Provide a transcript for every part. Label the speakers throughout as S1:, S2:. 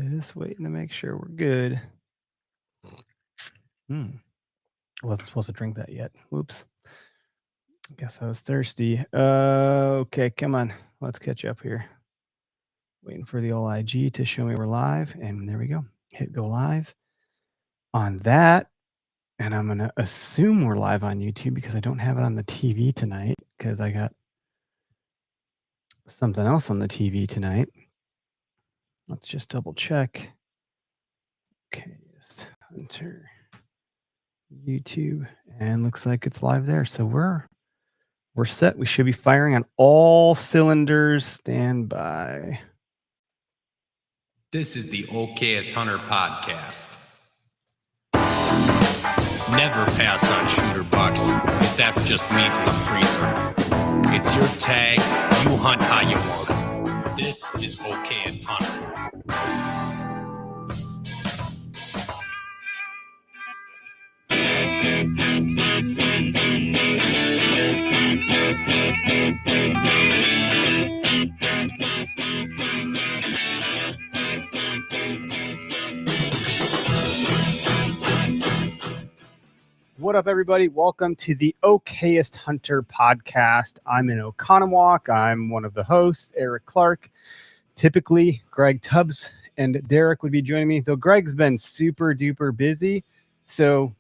S1: Just waiting to make sure we're good. Wasn't supposed to drink that yet. Whoops. Guess I was thirsty. Okay, come on. Let's catch up here. Waiting for the old IG to show me we're live. And there we go. Hit go live on that. And I'm going to assume we're live on YouTube because I don't have it on the TV tonight because I got something else on the TV tonight. Let's just double check. Okay, Hunter YouTube, and looks like it's live there. So we're set. We should be firing on all cylinders. Stand by.
S2: This is the Okayest Hunter podcast. Never pass on shooter bucks, because that's just meat in the freezer. It's your tag, you hunt how you want. This is Okayest Hunter.
S1: What up, everybody? Welcome to the Okayest Hunter podcast. I'm in Oconomowoc. I'm one of the hosts, Eric Clark. Typically, Greg Tubbs and Derek would be joining me, though Greg's been super duper busy. So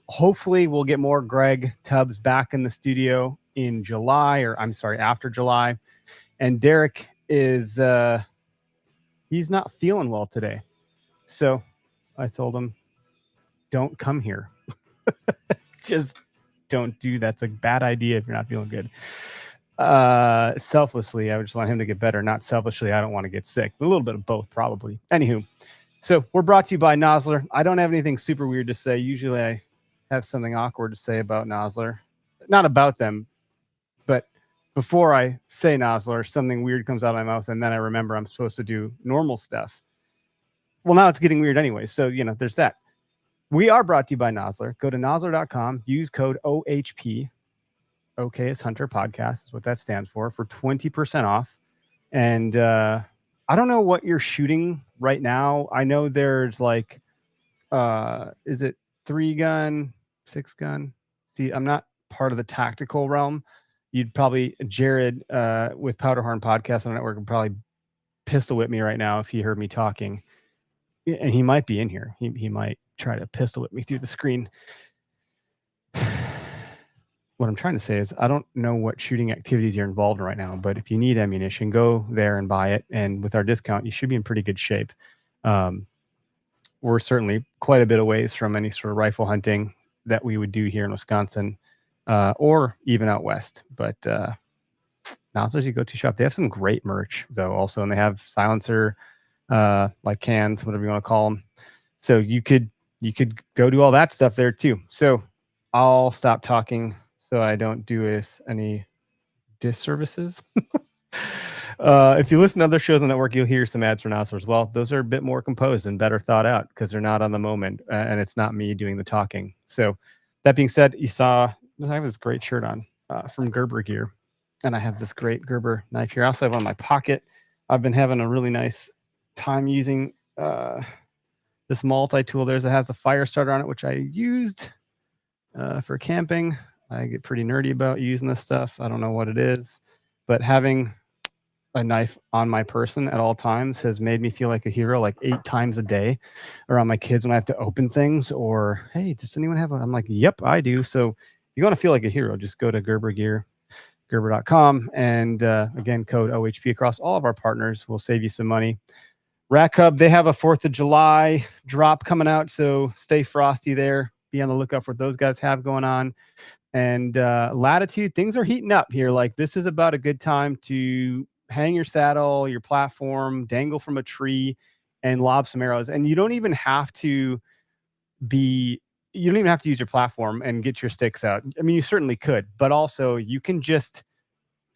S1: hopefully we'll get more Greg Tubbs back in the studio in July, after July. And Derek is, he's not feeling well today. So I told him, don't come here. Just don't do that's a bad idea if you're not feeling good. Selflessly, I just want him to get better. Not selfishly, I don't want to get sick. A little bit of both, probably. Anywho, so we're brought to you by Nosler. I don't have anything super weird to say. Usually I have something awkward to say about Nosler. Not about them, but before I say Nosler, something weird comes out of my mouth, and then I remember I'm supposed to do normal stuff. Well, now it's getting weird anyway, so, there's that. We are brought to you by Nosler. Go to nosler.com, use code OHP, Okayest Hunter Podcast is what that stands for 20% off. And I don't know what you're shooting right now. I know there's like, is it 3-gun, 6-gun? See, I'm not part of the tactical realm. You'd probably, Jared with Powderhorn Podcast on the network would probably pistol whip me right now if he heard me talking. And he might be in here. He might try to pistol whip me through the screen. What I'm trying to say is I don't know what shooting activities you're involved in right now, but if you need ammunition, go there and buy it. And with our discount, you should be in pretty good shape. We're certainly quite a bit of ways from any sort of rifle hunting that we would do here in Wisconsin or even out west. But Nosler's you go to shop. They have some great merch, though, also, and they have silencer, like cans, whatever you want to call them. So you could go do all that stuff there too. So I'll stop talking so I don't do any disservices. If you listen to other shows on the network, you'll hear some ads for Nosler as well. Those are a bit more composed and better thought out because they're not on the moment, and it's not me doing the talking. So that being said, you saw I have this great shirt on from Gerber Gear, and I have this great Gerber knife here. I also have one in my pocket. I've been having a really nice time using this multi-tool there that has a fire starter on it, which I used for camping. I get pretty nerdy about using this stuff. I don't know what it is, but having a knife on my person at all times has made me feel like a hero like 8 times a day around my kids when I have to open things or, hey, does anyone have I'm like, yep, I do. So if you want to feel like a hero, just go to Gerber Gear, gerber.com. And again, code OHP across all of our partners will save you some money. Rack Hub, they have a 4th of July drop coming out, so stay frosty there. Be on the lookout for what those guys have going on. And Latitude, things are heating up here. Like, this is about a good time to hang your saddle, your platform, dangle from a tree, and lob some arrows. And you don't even have to use your platform and get your sticks out. I mean, you certainly could, but also you can just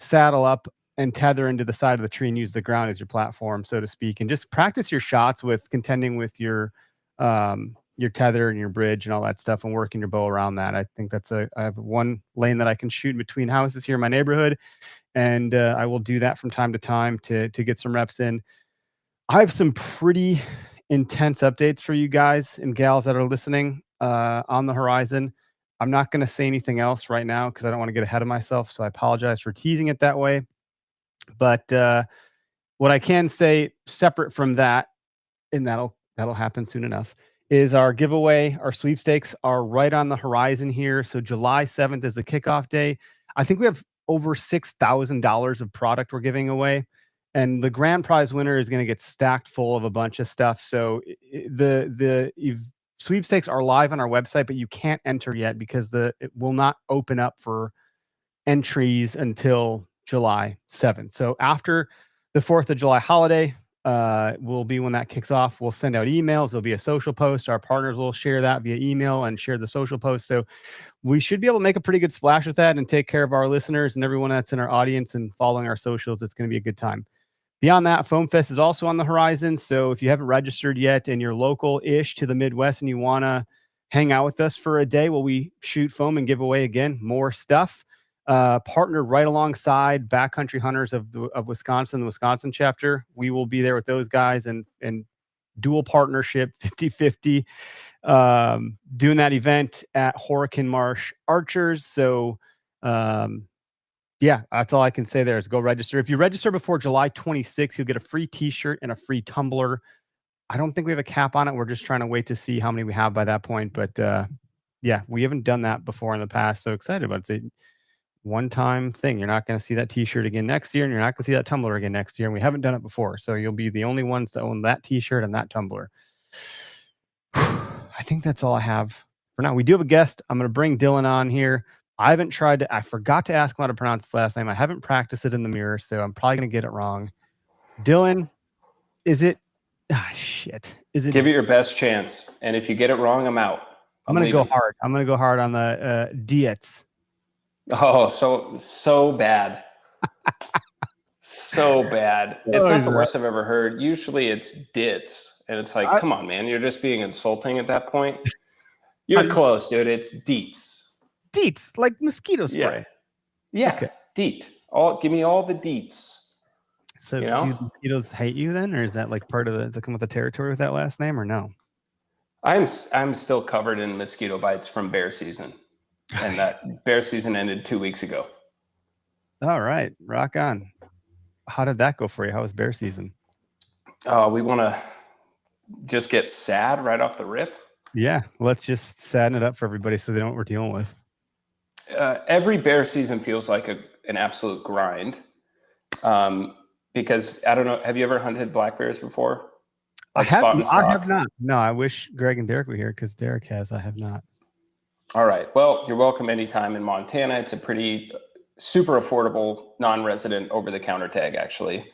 S1: saddle up and tether into the side of the tree and use the ground as your platform, so to speak, and just practice your shots with contending with your tether and your bridge and all that stuff and working your bow around that. I think I have one lane that I can shoot between houses here in my neighborhood, and I will do that from time to time to get some reps in. I have some pretty intense updates for you guys and gals that are listening on the horizon. I'm not going to say anything else right now because I don't want to get ahead of myself. So I apologize for teasing it that way. But what I can say, separate from that, and that'll happen soon enough, is our giveaway. Our sweepstakes are right on the horizon here. So July 7th is the kickoff day. I think we have over $6,000 of product we're giving away, and the grand prize winner is going to get stacked full of a bunch of stuff. So the sweepstakes are live on our website, but you can't enter yet because it will not open up for entries until July 7th. So after the 4th of July holiday will be when that kicks off. We'll send out emails. There'll be a social post. Our partners will share that via email and share the social post. So we should be able to make a pretty good splash with that and take care of our listeners and everyone that's in our audience and following our socials. It's going to be a good time. Beyond that, Foam Fest is also on the horizon. So if you haven't registered yet and you're local-ish to the Midwest and you want to hang out with us for a day while we shoot foam and give away, again, more stuff, partnered right alongside Backcountry Hunters of Wisconsin, the Wisconsin chapter. We will be there with those guys and dual partnership, 50-50, doing that event at Horican Marsh Archers. So, yeah, that's all I can say there is go register. If you register before July 26th, you'll get a free t-shirt and a free tumbler. I don't think we have a cap on it. We're just trying to wait to see how many we have by that point. But yeah, we haven't done that before in the past. So excited about it. It's a one-time thing. You're not going to see that t-shirt again next year, and you're not going to see that tumbler again next year. And we haven't done it before. So you'll be the only ones to own that t-shirt and that tumbler. I think that's all I have for now. We do have a guest. I'm going to bring Dillon on here. I forgot to ask him how to pronounce his last name. I haven't practiced it in the mirror, so I'm probably going to get it wrong. Dillon, is it? Shit. Is it?
S3: Give it your best chance. And if you get it wrong, I'm out.
S1: I'm going to go hard. I'm going to go hard on the Deitz.
S3: Oh, so bad. So bad. It's not the worst I've ever heard. Usually it's Deitz. And it's like, come on, man. You're just being insulting at that point. You're close, dude. It's Deitz.
S1: Deitz, like mosquito spray.
S3: Yeah. Okay. Deet. Give me all the Deets.
S1: So do the mosquitoes hate you then? Or is that like part of does it come with the territory with that last name or no?
S3: I'm still covered in mosquito bites from bear season. And that bear season ended 2 weeks ago.
S1: All right. Rock on. How did that go for you? How was bear season?
S3: We want to just get sad right off the rip.
S1: Yeah. Let's just sadden it up for everybody so they know what we're dealing with.
S3: Every bear season feels like an absolute grind. Because I don't know, have you ever hunted black bears before? Like
S1: I have not. No, I wish Greg and Derek were here because Derek has. I have not.
S3: All right. Well, you're welcome anytime in Montana. It's a pretty super affordable non-resident over-the-counter tag, actually.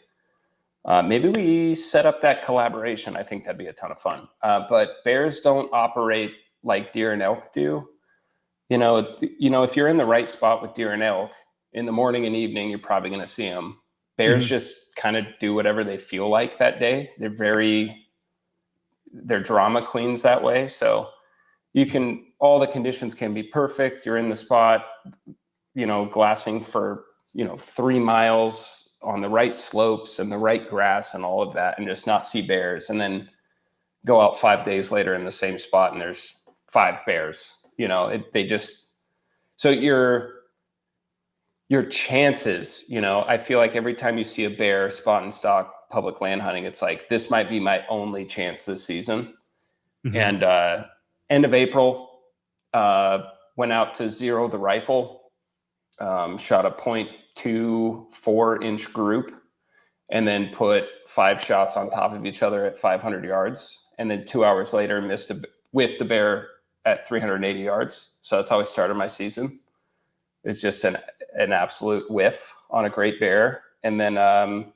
S3: Maybe we set up that collaboration. I think that'd be a ton of fun. But bears don't operate like deer and elk do. You know, if you're in the right spot with deer and elk, in the morning and evening, you're probably going to see them. Bears just kind of do whatever they feel like that day. They're drama queens that way. So all the conditions can be perfect. You're in the spot, glassing for, 3 miles on the right slopes and the right grass and all of that, and just not see bears. And then go out 5 days later in the same spot and there's 5 bears. So your chances, I feel like every time you see a bear spot and stalk public land hunting, it's like, this might be my only chance this season. Mm-hmm. And end of April, went out to zero the rifle, shot a 0.24 inch group, and then put 5 shots on top of each other at 500 yards. And then 2 hours later, whiffed a bear at 380 yards. So that's how I started my season. It's just an absolute whiff on a great bear. And then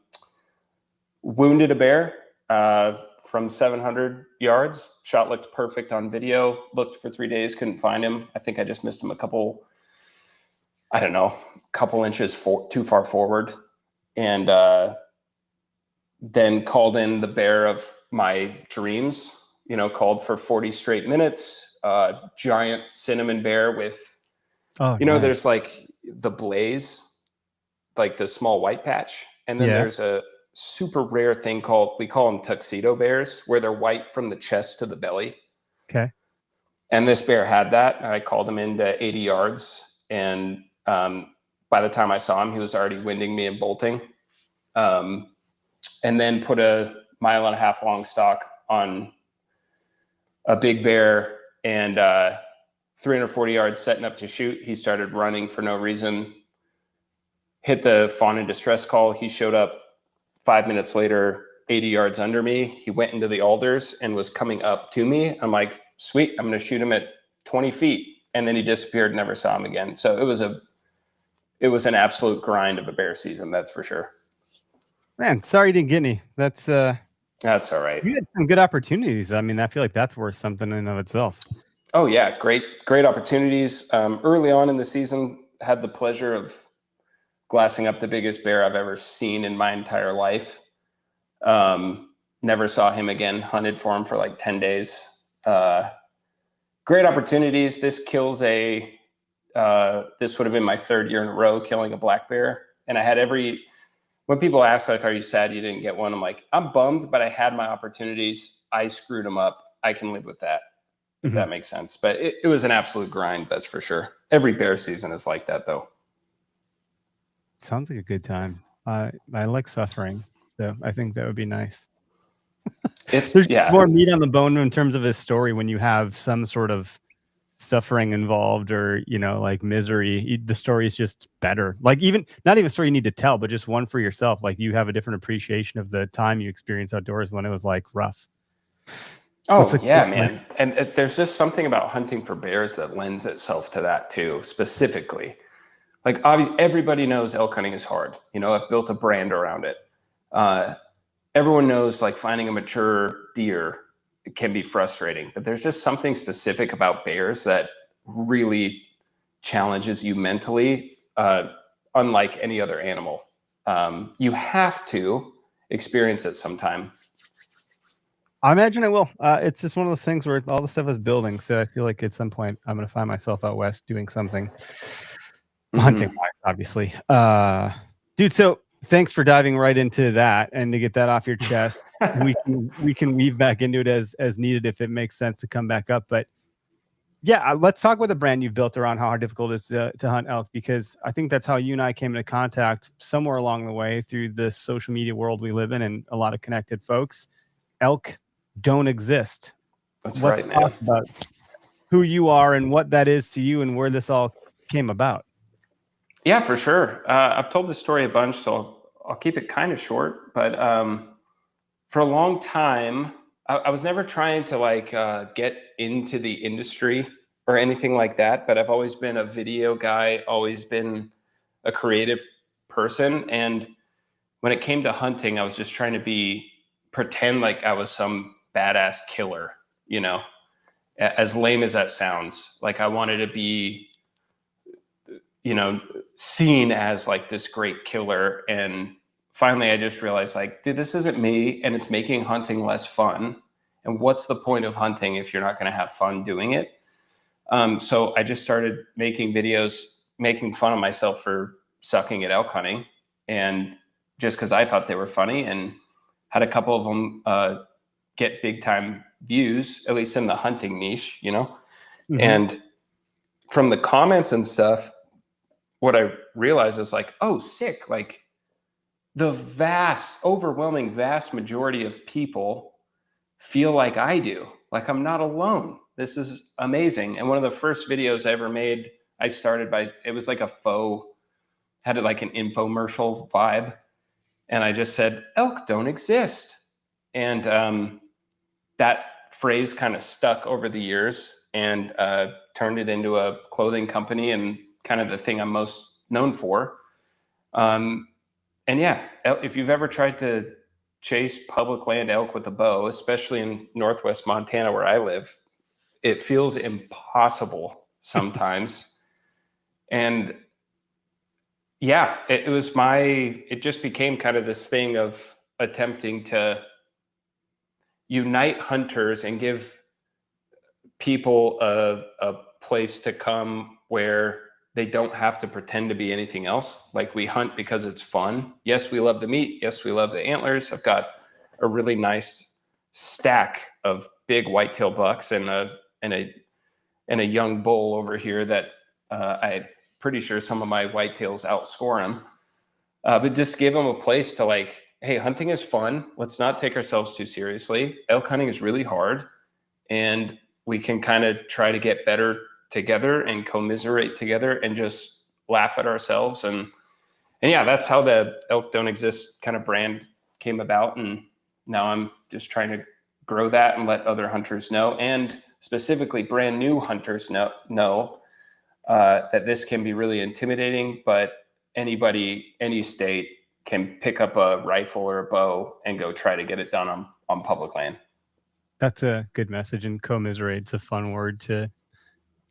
S3: wounded a bear from 700 yards. Shot looked perfect on video. Looked for 3 days, couldn't find him. I think I just missed him a couple inches too far forward. And then called in the bear of my dreams, called for 40 straight minutes. Giant cinnamon bear with, nice. There's like the blaze, like the small white patch. And then there's a super rare thing we call them tuxedo bears, where they're white from the chest to the belly.
S1: Okay.
S3: And this bear had that. And I called him into 80 yards. And by the time I saw him, he was already winding me and bolting. And then put a 1.5 mile long stock on a big bear, and 340 yards setting up to shoot. He started running for no reason, hit the fawn in distress call. He showed up 5 minutes later, 80 yards under me. He went into the alders and was coming up to me. I'm like, sweet, I'm going to shoot him at 20 feet. And then he disappeared, never saw him again. So it was an absolute grind of a bear season. That's for sure.
S1: Man, sorry you didn't get any. That's
S3: all right.
S1: You had some good opportunities. I mean, I feel like that's worth something in and of itself.
S3: Oh yeah. Great opportunities. Early on in the season, had the pleasure of glassing up the biggest bear I've ever seen in my entire life. Never saw him again, hunted for him for like 10 days. Great opportunities. This kills this would have been my 3rd year in a row killing a black bear. And I had when people ask, like, are you sad you didn't get one? I'm like, I'm bummed, but I had my opportunities. I screwed them up. I can live with that, if that makes sense. But it was an absolute grind, that's for sure. Every bear season is like that, though.
S1: Sounds like a good time. I like suffering, so I think that would be nice. There's more meat on the bone in terms of his story when you have some sort of suffering involved, or like misery. The story is just better. Like, even not even a story you need to tell, but just one for yourself. Like, you have a different appreciation of the time you experienced outdoors when it was like rough.
S3: Oh yeah, man. And there's just something about hunting for bears that lends itself to that too, specifically. Like, obviously everybody knows elk hunting is hard. I've built a brand around it. Everyone knows, like, finding a mature deer can be frustrating, but there's just something specific about bears that really challenges you mentally, unlike any other animal. You have to experience it sometime.
S1: I imagine I will. It's just one of those things where all the stuff is building. So I feel like at some point I'm going to find myself out west doing something hunting, obviously. Dude, so thanks for diving right into that, and to get that off your chest. we can weave back into it as needed if it makes sense to come back up. But yeah, let's talk about the brand you've built around how difficult it is to hunt elk, because I think that's how you and I came into contact somewhere along the way through the social media world we live in, and a lot of connected folks. Elk don't exist.
S3: Let's
S1: right, man. Talk about who you are and what that is to you, and where this all came about.
S3: Yeah, for sure. I've told this story a bunch, so I'll keep it kind of short. But for a long time, I was never trying to get into the industry or anything like that. But I've always been a video guy, always been a creative person. And when it came to hunting, I was just trying to pretend like I was some badass killer, as lame as that sounds. Like, I wanted to be, seen as like this great killer. And finally I just realized, like, dude, this isn't me, and it's making hunting less fun. And what's the point of hunting if you're not going to have fun doing it? So I just started making videos, making fun of myself for sucking at elk hunting, and just because I thought they were funny, and had a couple of them get big time views, at least in the hunting niche, And from the comments and stuff, what I realized is, like, oh, sick. Like, the overwhelming vast majority of people feel like I do. Like, I'm not alone. This is amazing. And one of the first videos I ever made, I started it was like had like an infomercial vibe. And I just said, elk don't exist. And that phrase kind of stuck over the years, and turned it into a clothing company, and kind of the thing I'm most known for. And yeah, if you've ever tried to chase public land elk with a bow, especially in Northwest Montana where I live, it feels impossible sometimes. And yeah, it just became kind of this thing of attempting to unite hunters and give people a place to come where they don't have to pretend to be anything else. Like, we hunt because it's fun. Yes, we love the meat. Yes, we love the antlers. I've got a really nice stack of big whitetail bucks and a young bull over here that I'm pretty sure some of my whitetails outscore him. But just give them a place to, like, hey, hunting is fun. Let's not take ourselves too seriously. Elk hunting is really hard, and we can kind of try to get better together and commiserate together and just laugh at ourselves. And yeah, that's how the Elk Don't Exist kind of brand came about. And now I'm just trying to grow that and let other hunters know, and specifically brand new hunters know that this can be really intimidating, but anybody, any state can pick up a rifle or a bow and go try to get it done on public land.
S1: That's a good message, and commiserate's a fun word to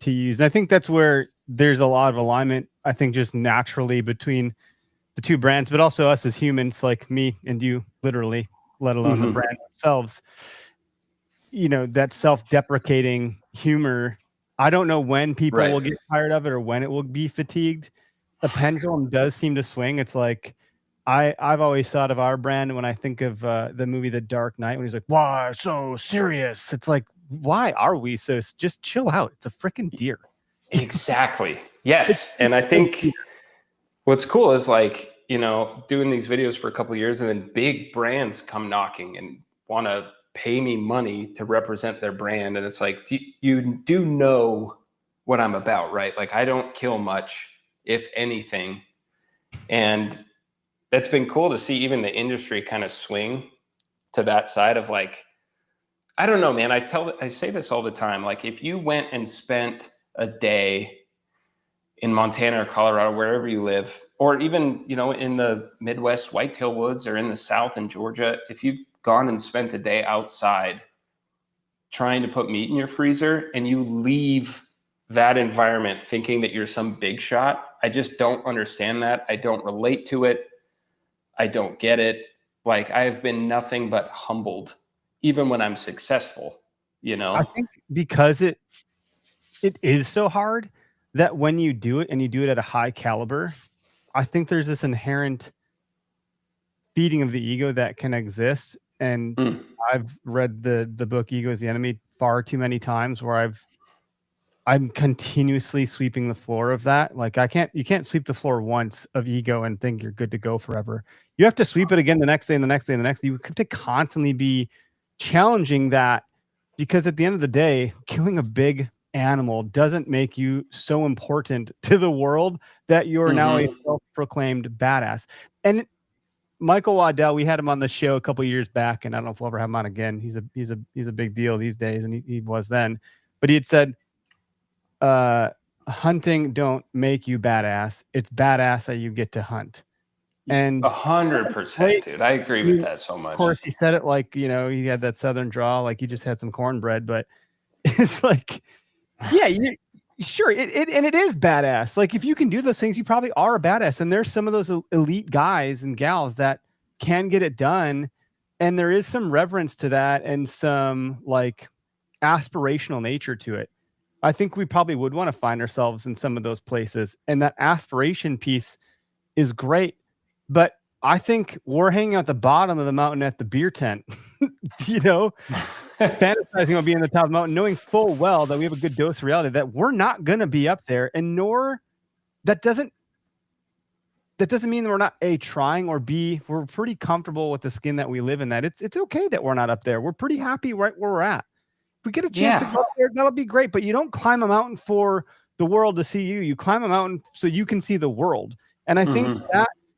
S1: use. And I think that's where there's a lot of alignment, I think, just naturally between the two brands, but also us as humans, like me and you, literally, let alone the brand themselves. You know, that self-deprecating humor, I don't know when people will get tired of it or when it will be fatigued. The pendulum does seem to swing. It's like, I've always thought of our brand when I think of the movie The Dark Knight, when he's like, why so serious? It's like, why are we so, just chill out. It's a freaking deer.
S3: Exactly. Yes. And I think what's cool is, like, you know, doing these videos for a couple of years, and then big brands come knocking and want to pay me money to represent their brand. And it's like, you do know what I'm about, right? Like, I don't kill much, if anything. And that's been cool to see even the industry kind of swing to that side of, like, I don't know, man. I say this all the time. Like, if you went and spent a day in Montana or Colorado, wherever you live, or even, you know, in the Midwest whitetail woods, or in the South in Georgia, if you've gone and spent a day outside trying to put meat in your freezer, and you leave that environment thinking that you're some big shot, I just don't understand that. I don't relate to it. I don't get it. Like, I have been nothing but humbled, even when I'm successful, you know?
S1: I think because it is so hard, that when you do it, and you do it at a high caliber, I think there's this inherent feeding of the ego that can exist. And I've read the book Ego is the Enemy far too many times, where I'm continuously sweeping the floor of that. Like, you can't sweep the floor once of ego and think you're good to go forever. You have to sweep it again the next day and the next day and the next. You have to constantly be challenging that, because at the end of the day, killing a big animal doesn't make you so important to the world that you're now a self-proclaimed badass. And Michael Waddell, we had him on the show a couple of years back, and I don't know if we'll ever have him on again. He's a big deal these days, and he was then. But he had said, hunting don't make you badass. It's badass that you get to hunt. And
S3: 100%, dude. I agree with that so much.
S1: Of course, he said it like, you know, he had that Southern drawl, like you just had some cornbread, but it's like, yeah, sure. It is badass. Like, if you can do those things, you probably are a badass. And there's some of those elite guys and gals that can get it done. And there is some reverence to that, and some, like, aspirational nature to it. I think we probably would want to find ourselves in some of those places. And that aspiration piece is great. But I think we're hanging at the bottom of the mountain at the beer tent, you know, fantasizing about being at the top of the mountain, knowing full well that we have a good dose of reality that we're not going to be up there. And that doesn't mean that we're not trying, or we're pretty comfortable with the skin that we live in, that it's okay that we're not up there. We're pretty happy right where we're at. If we get a chance to go up there, that'll be great. But you don't climb a mountain for the world to see you. You climb a mountain so you can see the world. And I think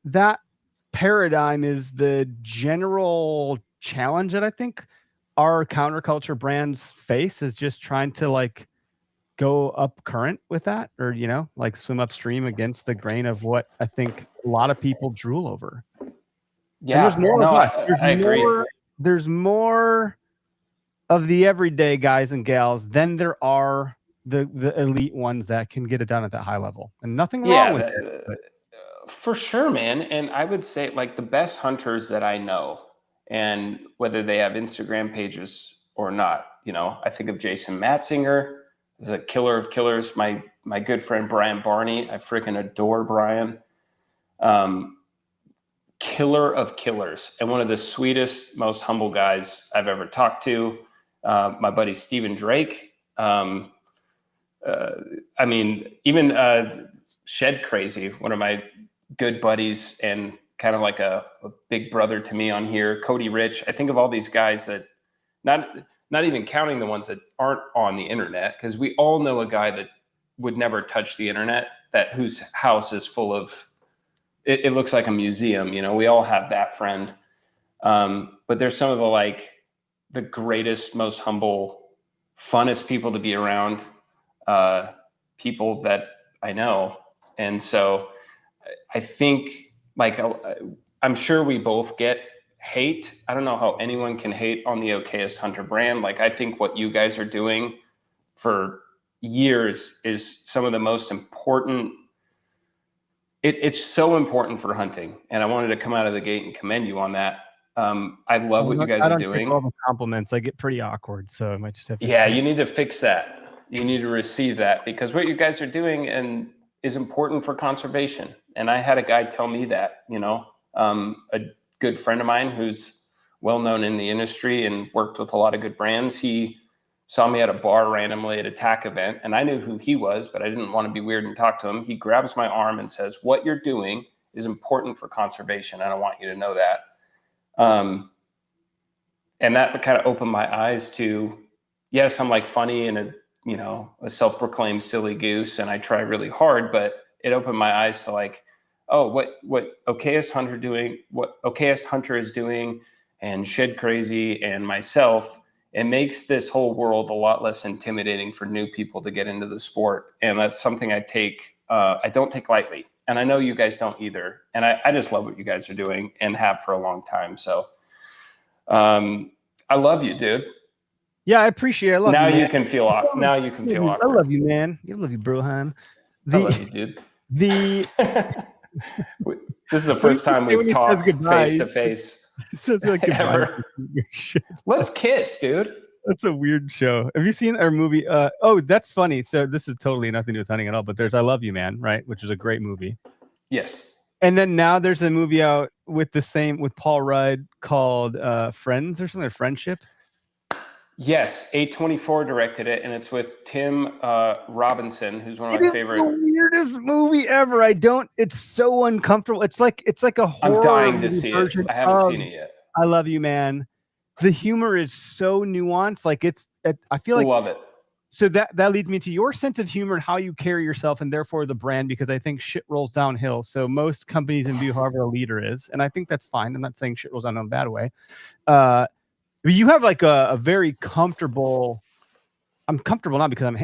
S1: that paradigm is the general challenge that I think our counterculture brands face, is just trying to, like, go up current with that, or, you know, like, swim upstream against the grain of what I think a lot of people drool over.
S3: Yeah,
S1: and there's more of us.
S3: I agree.
S1: There's more of the everyday guys and gals than there are the elite ones that can get it done at that high level, and nothing wrong with it.
S3: For sure, man. And I would say, like, the best hunters that I know, and whether they have Instagram pages or not, you know, I think of Jason Matzinger, is a killer of killers. My good friend Brian Barney, I freaking adore Brian. Killer of killers, and one of the sweetest, most humble guys I've ever talked to. My buddy Stephen Drake. I mean, even Shed Crazy, one of my good buddies and kind of like a big brother to me on here. Cody Rich. I think of all these guys that not even counting the ones that aren't on the internet, because we all know a guy that would never touch the internet, that whose house is full of, it looks like a museum. You know, we all have that friend. But there's some of the greatest, most humble, funnest people to be around, people that I know. And so I think, like, I'm sure we both get hate. I don't know how anyone can hate on the Okayest Hunter brand. Like, I think what you guys are doing for years is some of the most important. It's so important for hunting, and I wanted to come out of the gate and commend you on that. I love what you guys are doing.
S1: All the compliments, I get pretty awkward, so I might just have to.
S3: Yeah, you need to fix that. You need to receive that, because what you guys are doing and is important for conservation. And I had a guy tell me that, you know, a good friend of mine who's well known in the industry and worked with a lot of good brands. He saw me at a bar randomly at a TAC event, and I knew who he was, but I didn't want to be weird and talk to him. He grabs my arm and says, "What you're doing is important for conservation, and I want you to know that." And that kind of opened my eyes to, yes, I'm like funny and a self-proclaimed silly goose, and I try really hard, but it opened my eyes to like, oh, what Okayest Hunter is doing, and Shed Crazy and myself. It makes this whole world a lot less intimidating for new people to get into the sport. And that's something I don't take lightly. And I know you guys don't either. And I just love what you guys are doing and have for a long time. So I love you, dude.
S1: Yeah, I appreciate it. I love
S3: now
S1: you,
S3: you can feel awkward. Now you can feel awkward.
S1: I love you, man. I love you, Broheim.
S3: I love you, dude.
S1: This
S3: is the first time we've talked face to face. Let's kiss, dude.
S1: That's a weird show. Have you seen our movie? Oh, that's funny. So this is totally nothing to do with hunting at all, but there's I Love You, Man, right? Which is a great movie.
S3: Yes.
S1: And then now there's a movie out with Paul Rudd called Friends or something, or Friendship.
S3: Yes, A24 directed it, and it's with Tim Robinson, who's one of my favorite.
S1: The weirdest movie ever. It's so uncomfortable. It's like a horror.
S3: I'm dying to see it. I haven't seen it yet.
S1: I Love You, Man. The humor is so nuanced. Like I feel like
S3: love it.
S1: So that leads me to your sense of humor and how you carry yourself, and therefore the brand, because I think shit rolls downhill. So most companies view however a leader is, and I think that's fine. I'm not saying shit rolls down in a bad way. You have like a very comfortable. I'm comfortable not because I'm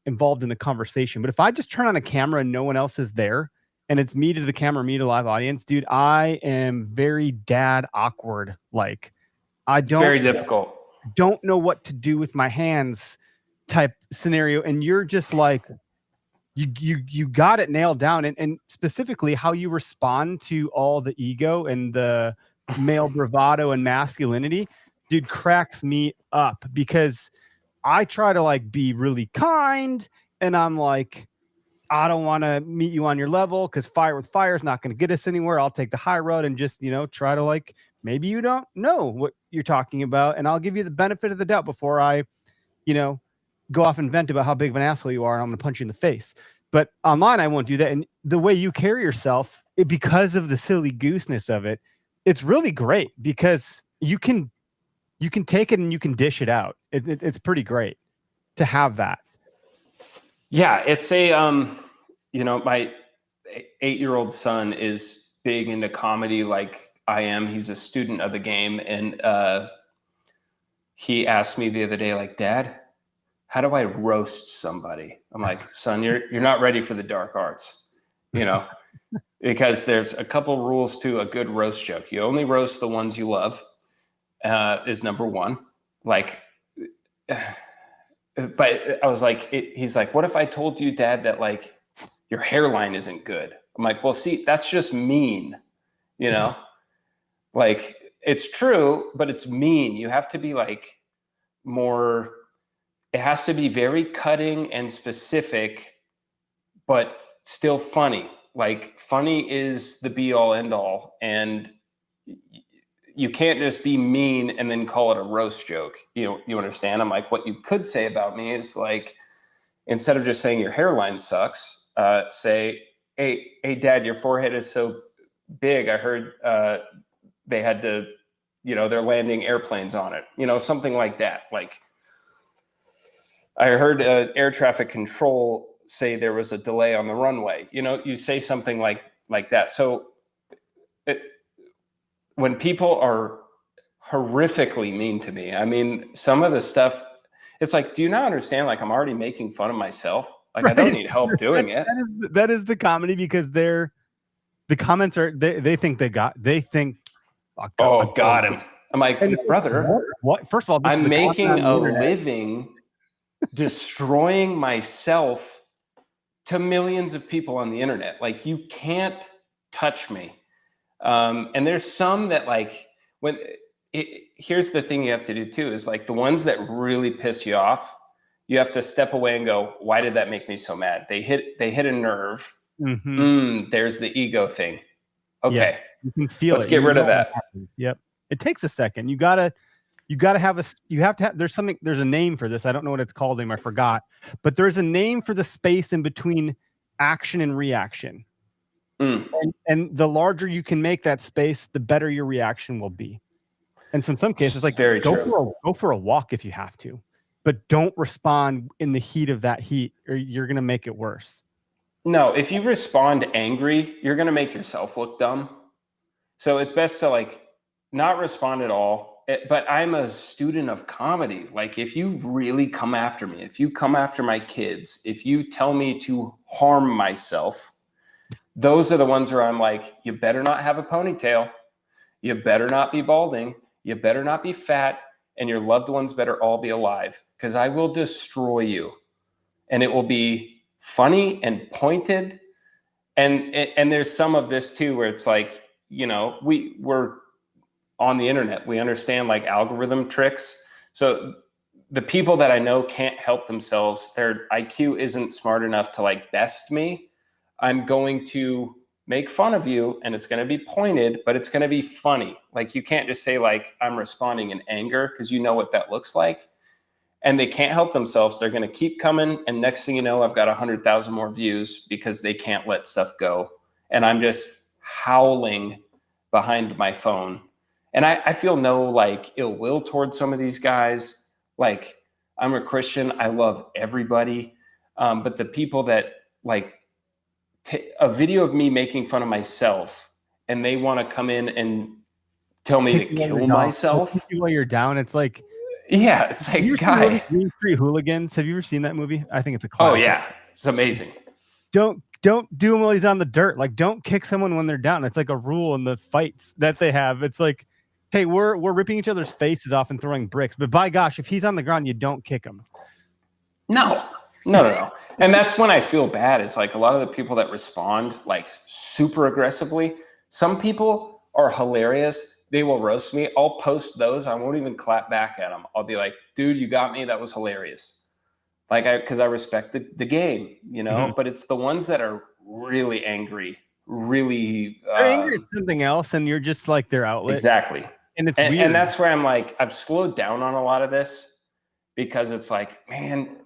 S1: involved in the conversation, but if I just turn on a camera and no one else is there, and it's me to the camera, me to live audience, dude, I am very dad awkward. Like
S3: very difficult.
S1: Don't know what to do with my hands type scenario, and you're just like you got it nailed down, and specifically how you respond to all the ego and the male bravado and masculinity, dude, cracks me up, because I try to like be really kind, and I'm like, I don't want to meet you on your level because fire with fire is not going to get us anywhere. I'll take the high road and just, try to like, maybe you don't know what you're talking about, and I'll give you the benefit of the doubt before I, go off and vent about how big of an asshole you are, and I'm going to punch you in the face. But online, I won't do that. And the way you carry yourself, because of the silly gooseness of it, it's really great, because you can take it and you can dish it out. It's pretty great to have that.
S3: Yeah, it's a my 8-year-old son is big into comedy like I am. He's a student of the game, and he asked me the other day, like, "Dad, how do I roast somebody?" I'm like, "Son, you're not ready for the dark arts, because there's a couple rules to a good roast joke. You only roast the ones you love, is number one. Like, but I was like, he's like, "What if I told you, Dad, that like your hairline isn't good?" I'm like, "Well, see, that's just mean, like it's true, but it's mean. You have to be like more it has to be very cutting and specific, but still funny. Like, funny is the be all end all. And you can't just be mean and then call it a roast joke. You understand? I'm like, what you could say about me is like, instead of just saying your hairline sucks, say, hey, Dad, your forehead is so big. I heard they had to, they're landing airplanes on it. Something like that. Like, I heard air traffic control say there was a delay on the runway. You say something like that. So when people are horrifically mean to me, I mean, some of the stuff, it's like, do you not understand? Like, I'm already making fun of myself. Like, right. I don't need help doing it.
S1: That is the comedy, because the comments are, they think got him.
S3: I'm like, brother,
S1: what? First of all,
S3: I'm making a living destroying myself to millions of people on the internet. Like, you can't touch me. And there's some that, like, here's the thing you have to do too, is like, the ones that really piss you off, you have to step away and go, why did that make me so mad? They hit a nerve. Mm-hmm. There's the ego thing. Okay. Yes,
S1: you can feel
S3: Let's get rid of that.
S1: Yep. It takes a second. You have to have, there's a name for this. I don't know what it's called anymore. I forgot, but there's a name for the space in between action and reaction. And the larger you can make that space, the better your reaction will be. And so in some cases, like, go for a walk if you have to, but don't respond in the heat of that heat, or you're going to make it worse.
S3: No, if you respond angry, you're going to make yourself look dumb. So it's best to, like, not respond at all. But I'm a student of comedy. Like, if you really come after me, if you come after my kids, if you tell me to harm myself, those are the ones where I'm like, you better not have a ponytail. You better not be balding. You better not be fat. And your loved ones better all be alive, because I will destroy you. And it will be funny and pointed. And there's some of this too, where it's like, we're on the internet. We understand, like, algorithm tricks. So the people that I know can't help themselves. Their IQ isn't smart enough to, like, best me. I'm going to make fun of you, and it's going to be pointed, but it's going to be funny. Like, you can't just say, like, I'm responding in anger, because you know what that looks like. And they can't help themselves. They're going to keep coming. And next thing you know, I've got 100,000 more views because they can't let stuff go. And I'm just howling behind my phone. And I feel no, like, ill will towards some of these guys. Like, I'm a Christian. I love everybody. But the people that, like, a video of me making fun of myself, and they want to come in and tell me to kill myself
S1: while you're down. It's like,
S3: yeah, it's like, guy.
S1: Green Street Hooligans. Have you ever seen that movie? I think it's a classic.
S3: Oh yeah, it's amazing.
S1: Don't do him while he's on the dirt. Like, don't kick someone when they're down. It's like a rule in the fights that they have. It's like, hey, we're ripping each other's faces off and throwing bricks, but by gosh, if he's on the ground, you don't kick him.
S3: No. And that's when I feel bad. It's like, a lot of the people that respond, like, super aggressively, some people are hilarious. They will roast me. I'll post those. I won't even clap back at them. I'll be like, dude, you got me. That was hilarious. Like, because I respect the game,
S1: Mm-hmm.
S3: But it's the ones that are really angry, really
S1: they're angry at something else, and you're just like their outlet.
S3: Exactly.
S1: And it's weird.
S3: And that's where I'm like, I've slowed down on a lot of this, because it's like, man,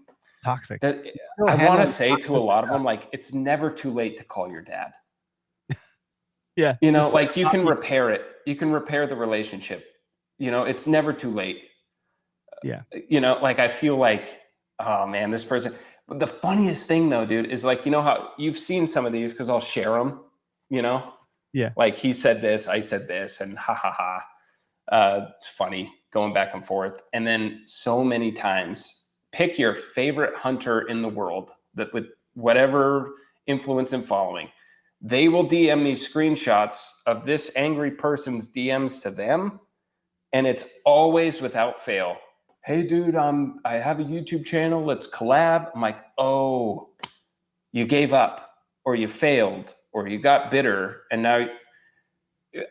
S1: toxic.
S3: I want to say to a lot of them, like, it's never too late to call your dad.
S1: Yeah.
S3: Like, you can repair it. You can repair the relationship. It's never too late.
S1: Yeah.
S3: Like, I feel like, oh man, this person. But the funniest thing though, dude, is like, how you've seen some of these, because I'll share them,
S1: Yeah.
S3: Like, he said this, I said this, and ha ha ha. It's funny going back and forth. And then so many times, pick your favorite hunter in the world that with whatever influence and following, they will DM me screenshots of this angry person's DMs to them. And it's always without fail, hey dude, I have a YouTube channel, let's collab. I'm like, oh, you gave up, or you failed, or you got bitter, and now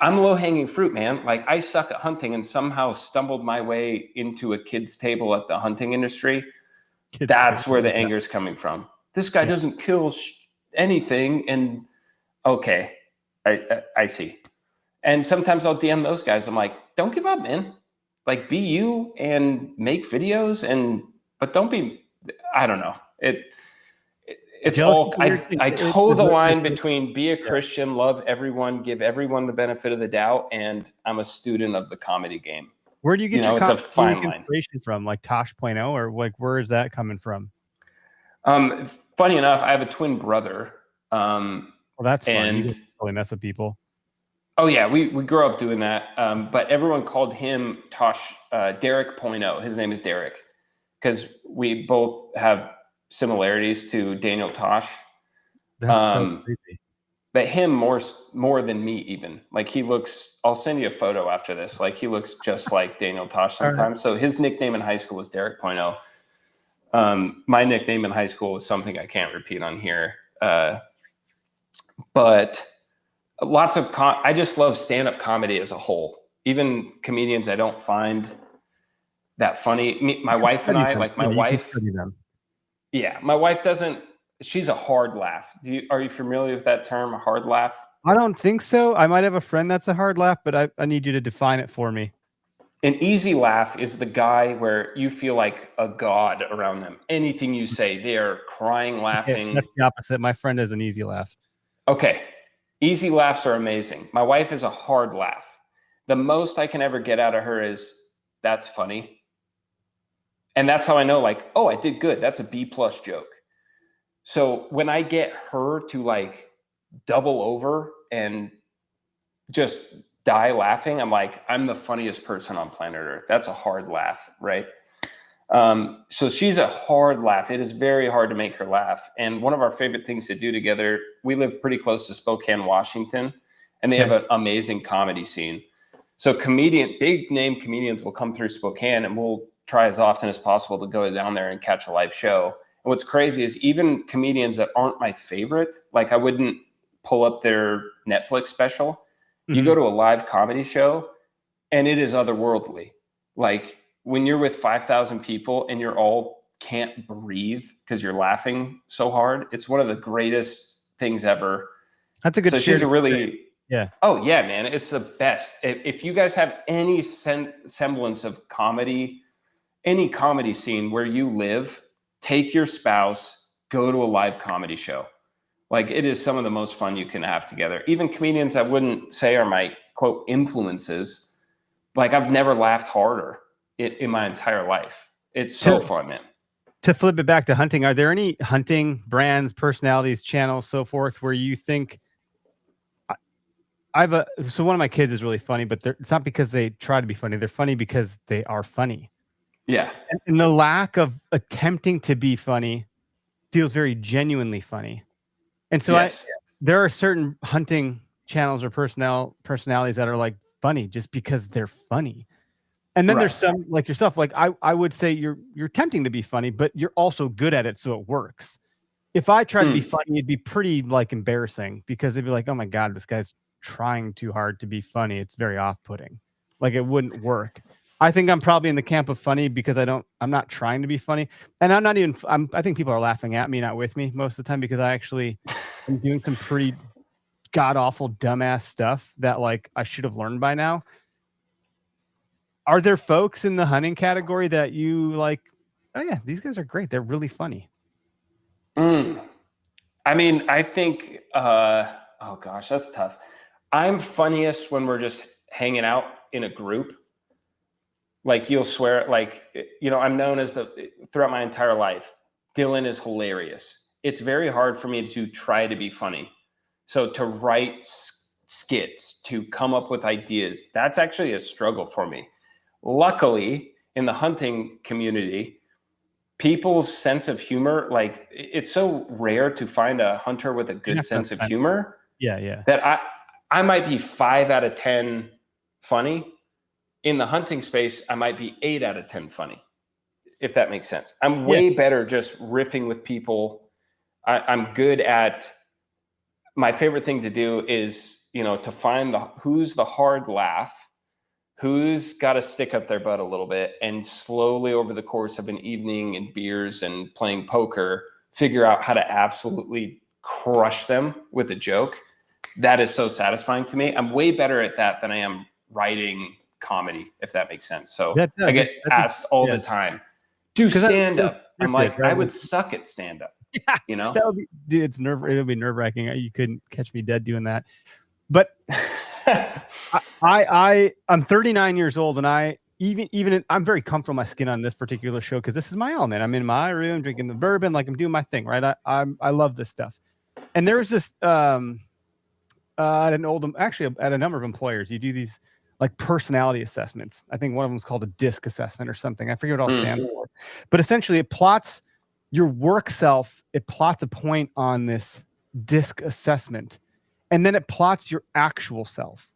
S3: I'm low-hanging fruit, man. Like, I suck at hunting and somehow stumbled my way into a kid's table at the hunting industry. That's where the anger is coming from. This guy doesn't kill anything. And okay, I see. And sometimes I'll DM those guys. I'm like, don't give up, man. Like, be you and make videos, but don't be, I don't know. It's all, I toe the line between be a Christian, love everyone, give everyone the benefit of the doubt, and I'm a student of the comedy game.
S1: Where do you get your
S3: it's a fine line.
S1: Inspiration from? Like Tosh.0, or like where is that coming from?
S3: Funny enough, I have a twin brother.
S1: Well, that's fun. You can really mess with people.
S3: Oh yeah, we grew up doing that. But everyone called him Tosh, Derek.0. His name is Derek because we both have similarities to Daniel Tosh.
S1: That's so crazy.
S3: But him more than me even. Like he looks, I'll send you a photo after this. Like he looks just like Daniel Tosh sometimes. Right. So his nickname in high school was Derek.0. My nickname in high school was something I can't repeat on here. But lots of I just love stand-up comedy as a whole. Even comedians I don't find that funny. My wife and I, like my wife. Yeah, my wife doesn't. She's a hard laugh. Are you familiar with that term, a hard laugh?
S1: I don't think so. I might have a friend that's a hard laugh, but I need you to define it for me.
S3: An easy laugh is the guy where you feel like a god around them. Anything you say, they are crying, laughing.
S1: Okay, that's the opposite. My friend has an easy laugh.
S3: Okay. Easy laughs are amazing. My wife is a hard laugh. The most I can ever get out of her is, that's funny. And that's how I know, like, oh, I did good. That's a B+ joke. So when I get her to like double over and just die laughing, I'm like, I'm the funniest person on planet Earth. That's a hard laugh, right? So she's a hard laugh. It is very hard to make her laugh. And one of our favorite things to do together, we live pretty close to Spokane, Washington, and they have an amazing comedy scene. So big name comedians will come through Spokane, and we'll try as often as possible to go down there and catch a live show. And what's crazy is even comedians that aren't my favorite, like I wouldn't pull up their Netflix special. Mm-hmm. You go to a live comedy show and it is otherworldly. Like when you're with 5,000 people and you're all can't breathe because you're laughing so hard, it's one of the greatest things ever.
S1: That's a good.
S3: So she's a really,
S1: yeah.
S3: Oh yeah, man, it's the best. If you guys have any semblance of comedy, any comedy scene where you live, take your spouse, go to a live comedy show. Like it is some of the most fun you can have together. Even comedians I wouldn't say are my quote influences. Like I've never laughed harder in my entire life. It's so fun, man.
S1: To flip it back to hunting, are there any hunting brands, personalities, channels, so forth, where you think so one of my kids is really funny, but it's not because they try to be funny. They're funny because they are funny.
S3: Yeah.
S1: And the lack of attempting to be funny feels very genuinely funny. And so
S3: yes.
S1: there are certain hunting channels or personalities that are like funny just because they're funny. And then there's some like yourself, like I would say you're attempting to be funny, but you're also good at it. So it works. If I tried to be funny, it'd be pretty like embarrassing because it'd be like, oh my God, this guy's trying too hard to be funny. It's very off-putting. Like it wouldn't work. I think I'm probably in the camp of funny because I'm not trying to be funny. And I think people are laughing at me, not with me most of the time, because I actually am doing some pretty god awful dumbass stuff that like I should have learned by now. Are there folks in the hunting category that you like, oh yeah, these guys are great. They're really funny.
S3: I mean, I think, oh gosh, that's tough. I'm funniest when we're just hanging out in a group. Like you'll swear, like, you know, I'm known as throughout my entire life, Dillon is hilarious. It's very hard for me to try to be funny. So to write skits, to come up with ideas, that's actually a struggle for me. Luckily, in the hunting community, people's sense of humor, like it's so rare to find a hunter with a good sense of humor.
S1: Yeah.
S3: That I might be 5 out of 10 funny. In the hunting space, I might be 8 out of 10 funny, if that makes sense. I'm way better just riffing with people. I'm good at, my favorite thing to do is, you know, to find who's the hard laugh, who's got to stick up their butt a little bit and slowly over the course of an evening and beers and playing poker, figure out how to absolutely crush them with a joke. That is so satisfying to me. I'm way better at that than I am writing comedy, if that makes sense. So I get asked all the time, do stand up. I'm like, right? I would suck at stand up.
S1: Yeah,
S3: you know,
S1: that would be, dude, it'll be nerve wracking. You couldn't catch me dead doing that. But I'm 39 years old, and I'm very comfortable in my skin on this particular show because this is my element. I'm in my room drinking the bourbon, like I'm doing my thing, right? I love this stuff. And there was this at a number of employers, you do these like personality assessments. I think one of them is called a DISC assessment or something. I forget what all stands for. But essentially it plots your work self. It plots a point on this DISC assessment. And then it plots your actual self.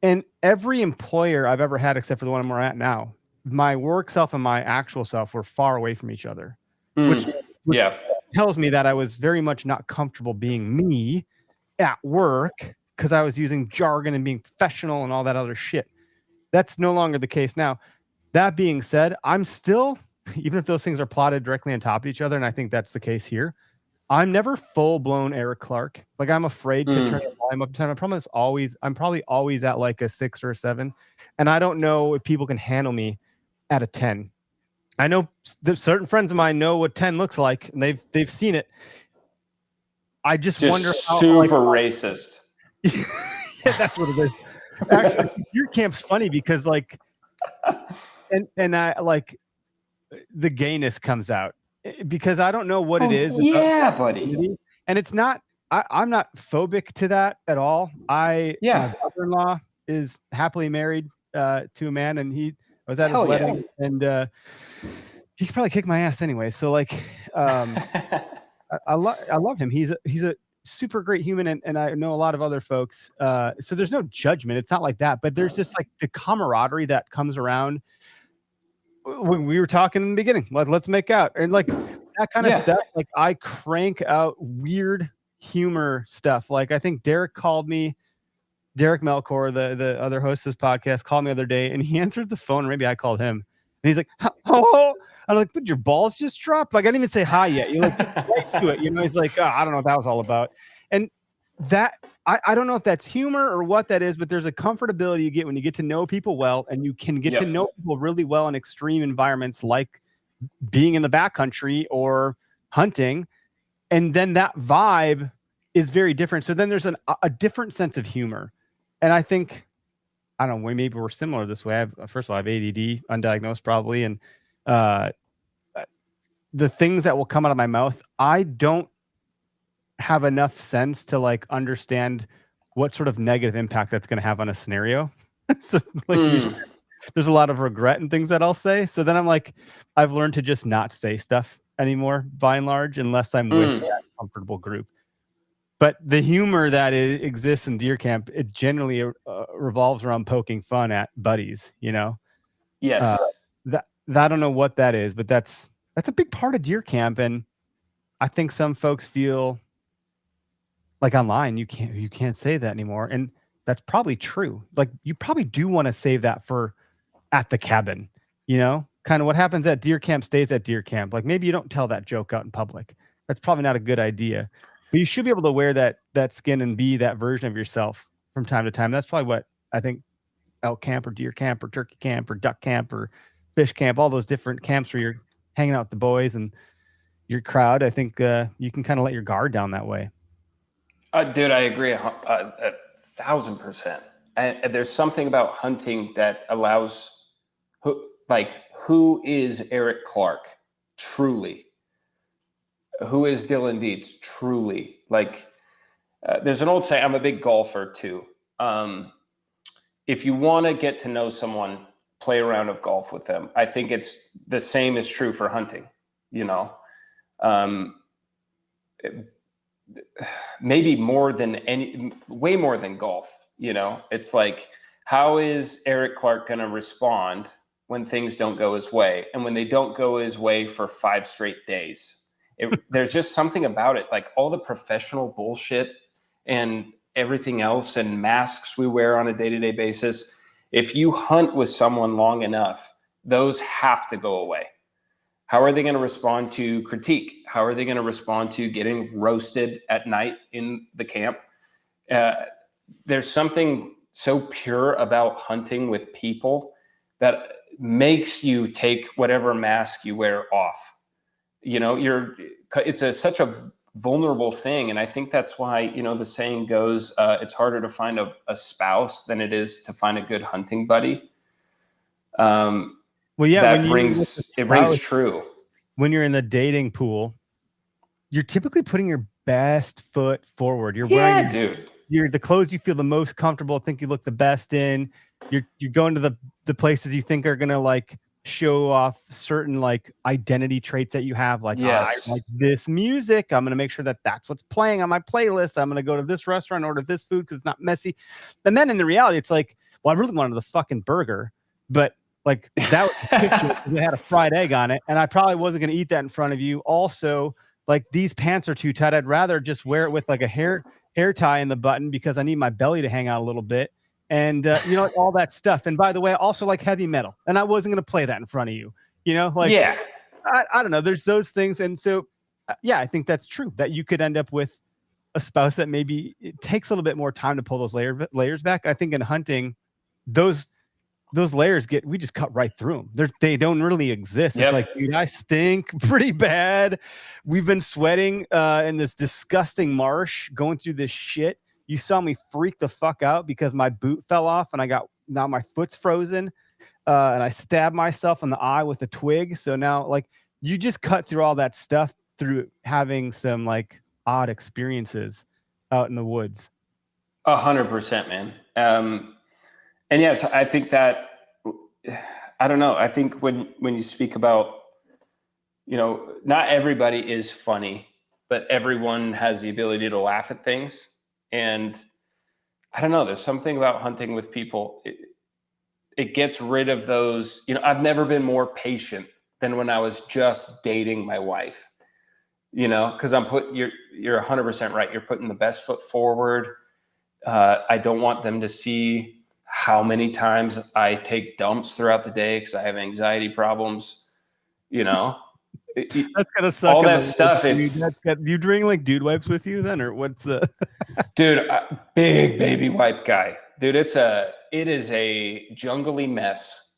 S1: And every employer I've ever had, except for the one I'm at now, my work self and my actual self were far away from each other, which tells me that I was very much not comfortable being me at work because I was using jargon and being professional and all that other shit. That's no longer the case now. That being said, I'm still, even if those things are plotted directly on top of each other, and I think that's the case here, I'm never full-blown Eric Clark. Like, I'm afraid to turn the volume up to 10. I'm probably always at like a 6 or a 7. And I don't know if people can handle me at a 10. I know that certain friends of mine know what 10 looks like, and they've seen it. I just wonder how
S3: super racist.
S1: Yeah, that's what it is. Actually, your camp's funny because like, and I like the gayness comes out because I don't know what it is.
S3: Yeah, buddy.
S1: And it's not. I'm not phobic to that at all. My brother-in-law is happily married to a man, and I was at his wedding, and he could probably kick my ass anyway. So like, I love him. He's a super great human, and I know a lot of other folks. So there's no judgment. It's not like that, but there's just like the camaraderie that comes around. When we were talking in the beginning, like let's make out, and like that kind of stuff. Like I crank out weird humor stuff. Like I think Derek Melkor, the other host of this podcast, called me the other day, and he answered the phone. Or maybe I called him, and he's like, "Oh." I'm like, "But your balls just dropped." Like I didn't even say hi yet. You're like, just right to it. You know, he's like, "Oh, I don't know what that was all about." And that I don't know if that's humor or what that is, but there's a comfortability you get when you get to know people well, and you can get to know people really well in extreme environments like being in the backcountry or hunting. And then that vibe is very different. So then there's a different sense of humor. And I think, I don't know, maybe we're similar this way. First of all, I have ADD, undiagnosed probably. And the things that will come out of my mouth, I don't have enough sense to like understand what sort of negative impact that's going to have on a scenario. So like usually, there's a lot of regret and things that I'll say. So then I'm like, I've learned to just not say stuff anymore by and large, unless I'm with that comfortable group. But the humor that exists in deer camp, it generally revolves around poking fun at buddies, you know?
S3: Yes.
S1: That I don't know what that is, but that's a big part of deer camp. And I think some folks feel like online, you can't say that anymore. And that's probably true. Like you probably do want to save that for at the cabin, you know, kind of what happens at deer camp stays at deer camp. Like maybe you don't tell that joke out in public. That's probably not a good idea, but you should be able to wear that skin and be that version of yourself from time to time. That's probably what I think elk camp or deer camp or turkey camp or duck camp or fish camp, all those different camps where you're hanging out with the boys and your crowd. I think you can kind of let your guard down that way.
S3: Dude, I agree 1,000%. And there's something about hunting that allows who is Eric Clark truly? Who is Dillon Deitz truly? Like there's an old saying, I'm a big golfer too. If you want to get to know someone, play a round of golf with them. I think it's the same is true for hunting, you know. Maybe way more than golf, you know. It's like, how is Eric Clark going to respond when things don't go his way, and when they don't go his way for 5 straight days? There's just something about it, like all the professional bullshit and everything else and masks we wear on a day-to-day basis. If you hunt with someone long enough, those have to go away. How are they going to respond to critique? How are they going to respond to getting roasted at night in the camp? There's something so pure about hunting with people that makes you take whatever mask you wear off. You know, it's such a vulnerable thing. And I think that's why, you know, the saying goes, it's harder to find a spouse than it is to find a good hunting buddy.
S1: Well, yeah,
S3: it rings true.
S1: When you're in the dating pool, you're typically putting your best foot forward. You're wearing the clothes you feel the most comfortable, think you look the best in. You're going to the places you think are gonna like show off certain like identity traits that you have. Like,
S3: yes.
S1: I like this music. I'm gonna make sure that that's what's playing on my playlist. I'm gonna go to this restaurant, order this food because it's not messy. And then in the reality, it's like, well, I really wanted the fucking burger, but like that was a picture. They had a fried egg on it, and I probably wasn't going to eat that in front of you. Also, like these pants are too tight. I'd rather just wear it with like a hair tie in the button because I need my belly to hang out a little bit, and you know, all that stuff. And by the way, I also like heavy metal, and I wasn't going to play that in front of you. You know, like
S3: yeah,
S1: I don't know. There's those things, and so yeah, I think that's true. That you could end up with a spouse that maybe it takes a little bit more time to pull those layers back. I think in hunting, those layers we just cut right through them. They don't really exist.
S3: Yep.
S1: It's like, dude, I stink pretty bad. We've been sweating in this disgusting marsh going through this shit. You saw me freak the fuck out because my boot fell off and now my foot's frozen and I stabbed myself in the eye with a twig. So now like you just cut through all that stuff through having some like odd experiences out in the woods.
S3: 100%, man. And yes, I think that, I don't know. I think when you speak about, you know, not everybody is funny, but everyone has the ability to laugh at things. And I don't know, there's something about hunting with people. It gets rid of those, you know, I've never been more patient than when I was just dating my wife, you know, because you're 100% right. You're putting the best foot forward. I don't want them to see how many times I take dumps throughout the day because I have anxiety problems, you know.
S1: That's gonna suck.
S3: All that stuff.
S1: You bring like dude wipes with you then, or what's
S3: Dude, big baby wipe guy. Dude, it is a jungly mess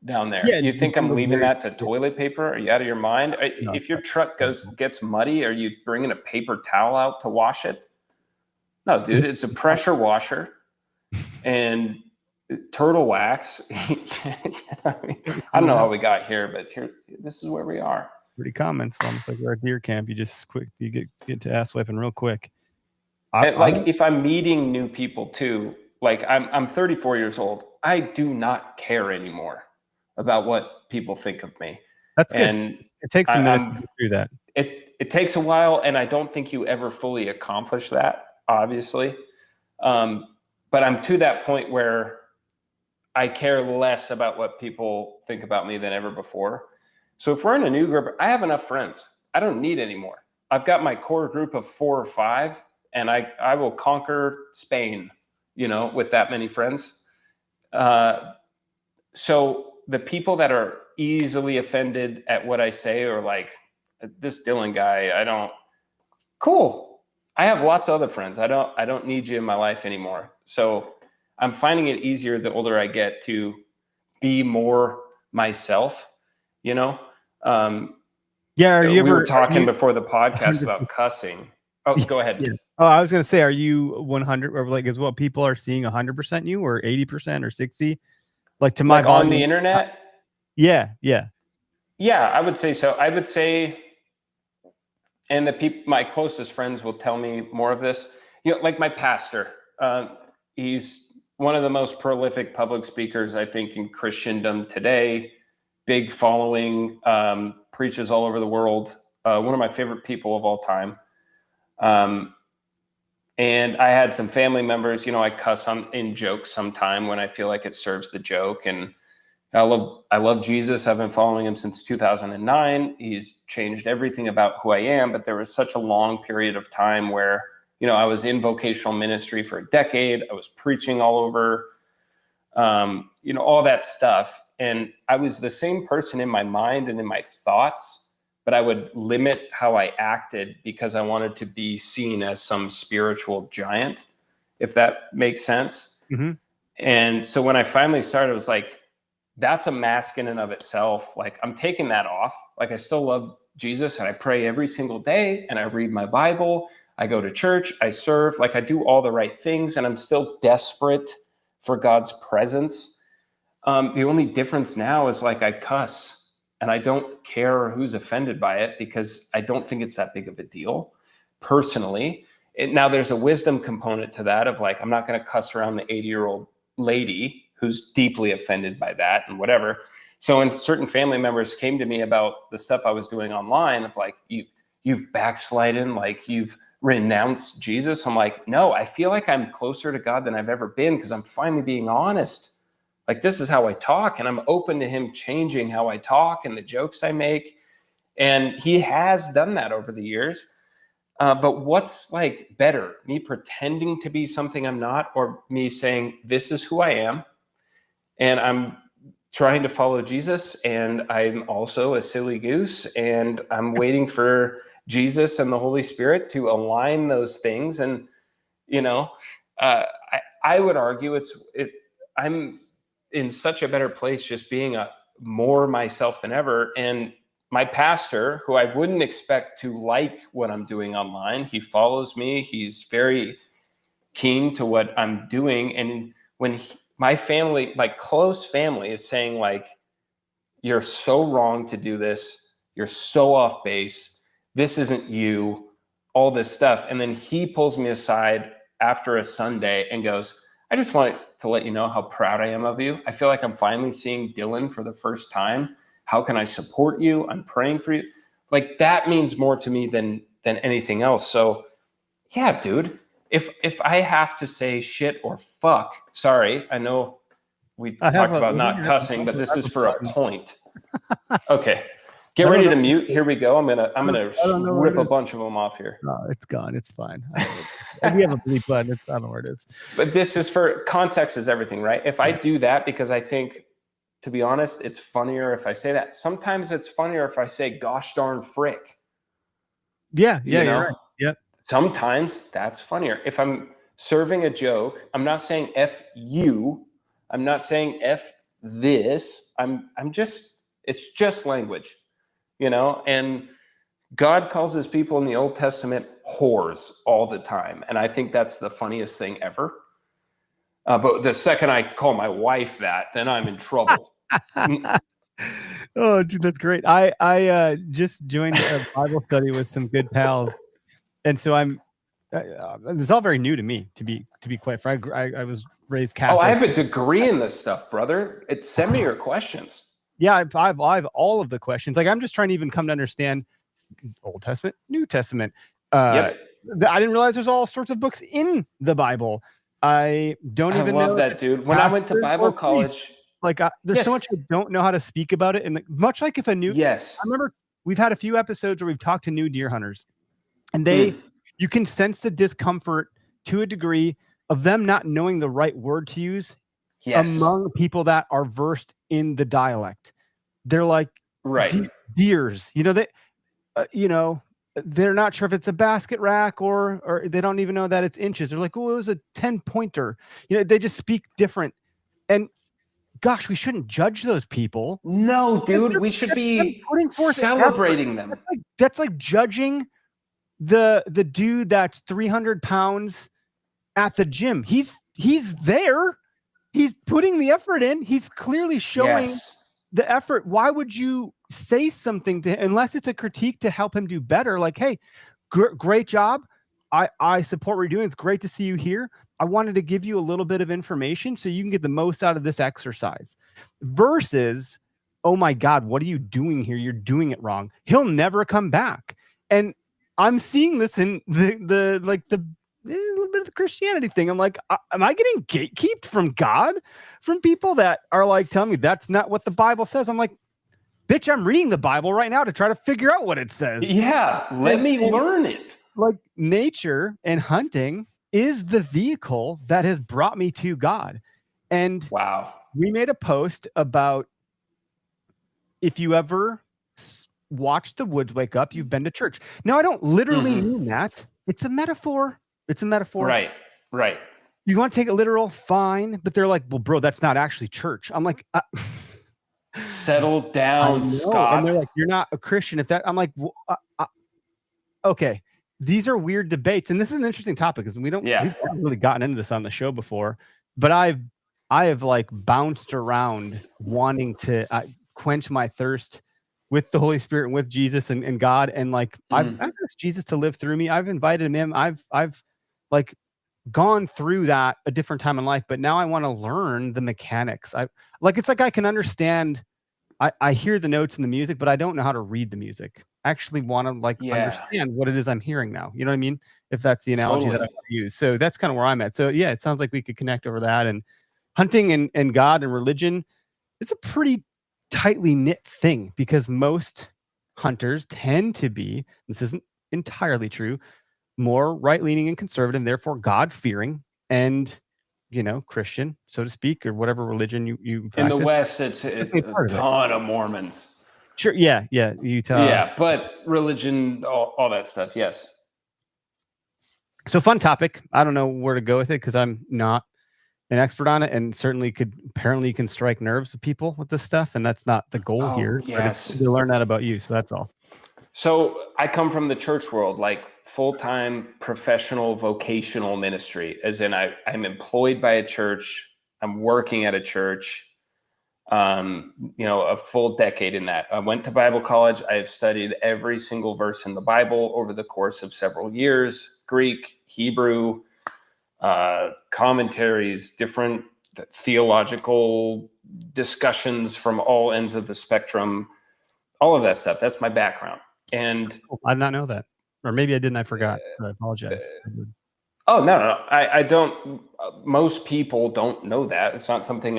S3: down there.
S1: Yeah,
S3: you think I'm leaving that to toilet paper? Are you out of your mind? No, if your truck gets muddy, are you bringing a paper towel out to wash it? No, dude, it's a pressure washer and turtle wax. I don't know how we got here, but this is where we are.
S1: Pretty common. It's almost like we're at deer camp. You get to ass wiping real quick.
S3: If I'm meeting new people too, like I'm 34 years old. I do not care anymore about what people think of me.
S1: That's good.
S3: And
S1: it takes a minute to get through that.
S3: It takes a while, and I don't think you ever fully accomplish that, obviously. But I'm to that point where I care less about what people think about me than ever before. So if we're in a new group, I have enough friends. I don't need any more. I've got my core group of 4 or 5, and I will conquer Spain, you know, with that many friends. So the people that are easily offended at what I say, or like, this Dillon guy, cool. I have lots of other friends. I don't need you in my life anymore. So I'm finding it easier the older I get to be more myself, you know?
S1: Yeah.
S3: We were talking before the podcast about cussing. Oh, go ahead.
S1: Yeah. Oh, I was going to say, are you 100 or like, is what people are seeing 100% you or 80% or 60? Like to my
S3: on the internet?
S1: Yeah. Yeah.
S3: Yeah, I would say so. I would say, and my closest friends will tell me more of this, you know, like my pastor, he's one of the most prolific public speakers, I think, in Christendom today. Big following, preaches all over the world. One of my favorite people of all time. And I had some family members, you know, I cuss in jokes sometime when I feel like it serves the joke. And I love Jesus. I've been following him since 2009. He's changed everything about who I am. But there was such a long period of time where, you know, I was in vocational ministry for a decade. I was preaching all over. all that stuff. And I was the same person in my mind and in my thoughts, but I would limit how I acted because I wanted to be seen as some spiritual giant, if that makes sense.
S1: Mm-hmm.
S3: And so when I finally started, it was like, that's a mask in and of itself. Like, I'm taking that off. Like, I still love Jesus and I pray every single day and I read my Bible. I go to church, I serve, like I do all the right things, and I'm still desperate for God's presence. The only difference now is like I cuss and I don't care who's offended by it because I don't think it's that big of a deal personally. Now there's a wisdom component to that of like, I'm not going to cuss around the 80-year-old lady who's deeply offended by that and whatever. So when certain family members came to me about the stuff I was doing online of like, you've backslidden, like you've renounced Jesus. I'm like, no, I feel like I'm closer to God than I've ever been because I'm finally being honest. Like, this is how I talk, and I'm open to him changing how I talk and the jokes I make. And he has done that over the years. But what's like better, me pretending to be something I'm not, or me saying, this is who I am, and I'm trying to follow Jesus, and I'm also a silly goose, and I'm waiting for Jesus and the Holy Spirit to align those things. And, I would argue I'm in such a better place just being more myself than ever. And my pastor, who I wouldn't expect to like what I'm doing online, he follows me. He's very keen to what I'm doing. And when my family, my close family, is saying like, you're so wrong to do this. You're so off base. This isn't you, all this stuff. And then he pulls me aside after a Sunday and goes, I just wanted to let you know how proud I am of you. I feel like I'm finally seeing Dillon for the first time. How can I support you? I'm praying for you. Like, that means more to me than anything else. So yeah, dude, if I have to say shit or fuck, sorry, I know we talked about not cussing, but this is for a point. Okay. Get ready to mute. Here we go. I'm gonna rip a bunch of them off here.
S1: No, it's gone. It's fine. We have a bleep button. I don't know where it is.
S3: But this is for context is everything, right? If I do that because I think, to be honest, it's funnier if I say that. Sometimes it's funnier if I say gosh darn frick.
S1: Yeah, you're right. Yep.
S3: Sometimes that's funnier. If I'm serving a joke, I'm not saying F you. I'm not saying F this. It's just language. And God calls his people in the Old Testament whores all the time. And I think that's the funniest thing ever. But the second I call my wife that, then I'm in trouble.
S1: Oh, dude, that's great. I just joined a Bible study with some good pals. And so it's all very new to me, to be quite frank. I was raised Catholic.
S3: Oh, I have a degree in this stuff, brother. Send me your questions.
S1: Yeah, I have all of the questions. Like, I'm just trying to even come to understand Old Testament, New Testament. I didn't realize there's all sorts of books in the Bible. I love
S3: that, dude. When I went to Bible college,
S1: there's so much I don't know how to speak about it. And much like if I remember we've had a few episodes where we've talked to new deer hunters, and you can sense the discomfort to a degree of them not knowing the right word to use. Among people that are versed in the dialect. They're like deers, they're not sure if it's a basket rack or they don't even know that it's inches. They're like, oh, it was a 10-pointer. They just speak different. And gosh, we shouldn't judge those people.
S3: No, dude, we should be celebrating them.
S1: That's like judging the dude that's 300 pounds at the gym. He's there. He's putting the effort in. He's clearly showing the effort. Why would you say something to him unless it's a critique to help him do better? Like, hey, great job. I support what you're doing. It's great to see you here. I wanted to give you a little bit of information so you can get the most out of this exercise. Versus, oh my God, what are you doing here? You're doing it wrong. He'll never come back. And I'm seeing this in the a little bit of the Christianity thing. I'm like, am I getting gatekeeped from God, from people that are like telling me that's not what the Bible says? I'm like, bitch, I'm reading the Bible right now to try to figure out what it says.
S3: Yeah, let me learn it.
S1: Like, nature and hunting is the vehicle that has brought me to God. And
S3: Wow.
S1: we made a post about, if you ever watch the woods wake up, you've been to church. Now, I don't literally mean that. It's a metaphor. It's a metaphor.
S3: Right. Right.
S1: You want to take it literal, fine. But they're like, well, bro, that's not actually church. I'm like,
S3: settle
S1: I
S3: down,
S1: know.
S3: Scott.
S1: And they're like, you're not a Christian. If that, I'm like, well, okay. These are weird debates, and this is an interesting topic because we've never really gotten into this on the show before. But I have like bounced around wanting to quench my thirst with the Holy Spirit and with Jesus and God, and like I've asked Jesus to live through me. I've invited him in. I've like gone through that a different time in life, but now I want to learn the mechanics. It's like I can understand. I hear the notes in the music, but I don't know how to read the music. I actually want to understand what it is I'm hearing now. You know what I mean? If that's the analogy that I want to use. So that's kind of where I'm at. So yeah, it sounds like we could connect over that. And hunting and God and religion, it's a pretty tightly knit thing because most hunters tend to be, this isn't entirely true, more right-leaning and conservative, and therefore God-fearing and, Christian, so to speak, or whatever religion you practice.
S3: In the West, it's a ton of Mormons.
S1: Sure. Yeah. Utah.
S3: Yeah, but religion, all that stuff. Yes.
S1: So fun topic. I don't know where to go with it because I'm not an expert on it, and certainly apparently you can strike nerves with people with this stuff, and that's not the goal here.
S3: Yes.
S1: To learn that about you. So that's all.
S3: So I come from the church world, like full-time professional vocational ministry, as in I'm employed by a church. I'm working at a church. A full decade in that. I went to Bible college. I have studied every single verse in the Bible over the course of several years, Greek, Hebrew, commentaries, different theological discussions from all ends of the spectrum, all of that stuff. That's my background. And
S1: I did not know that, or maybe I didn't. I forgot. So I apologize.
S3: Oh, no. I don't. Most people don't know that. It's not something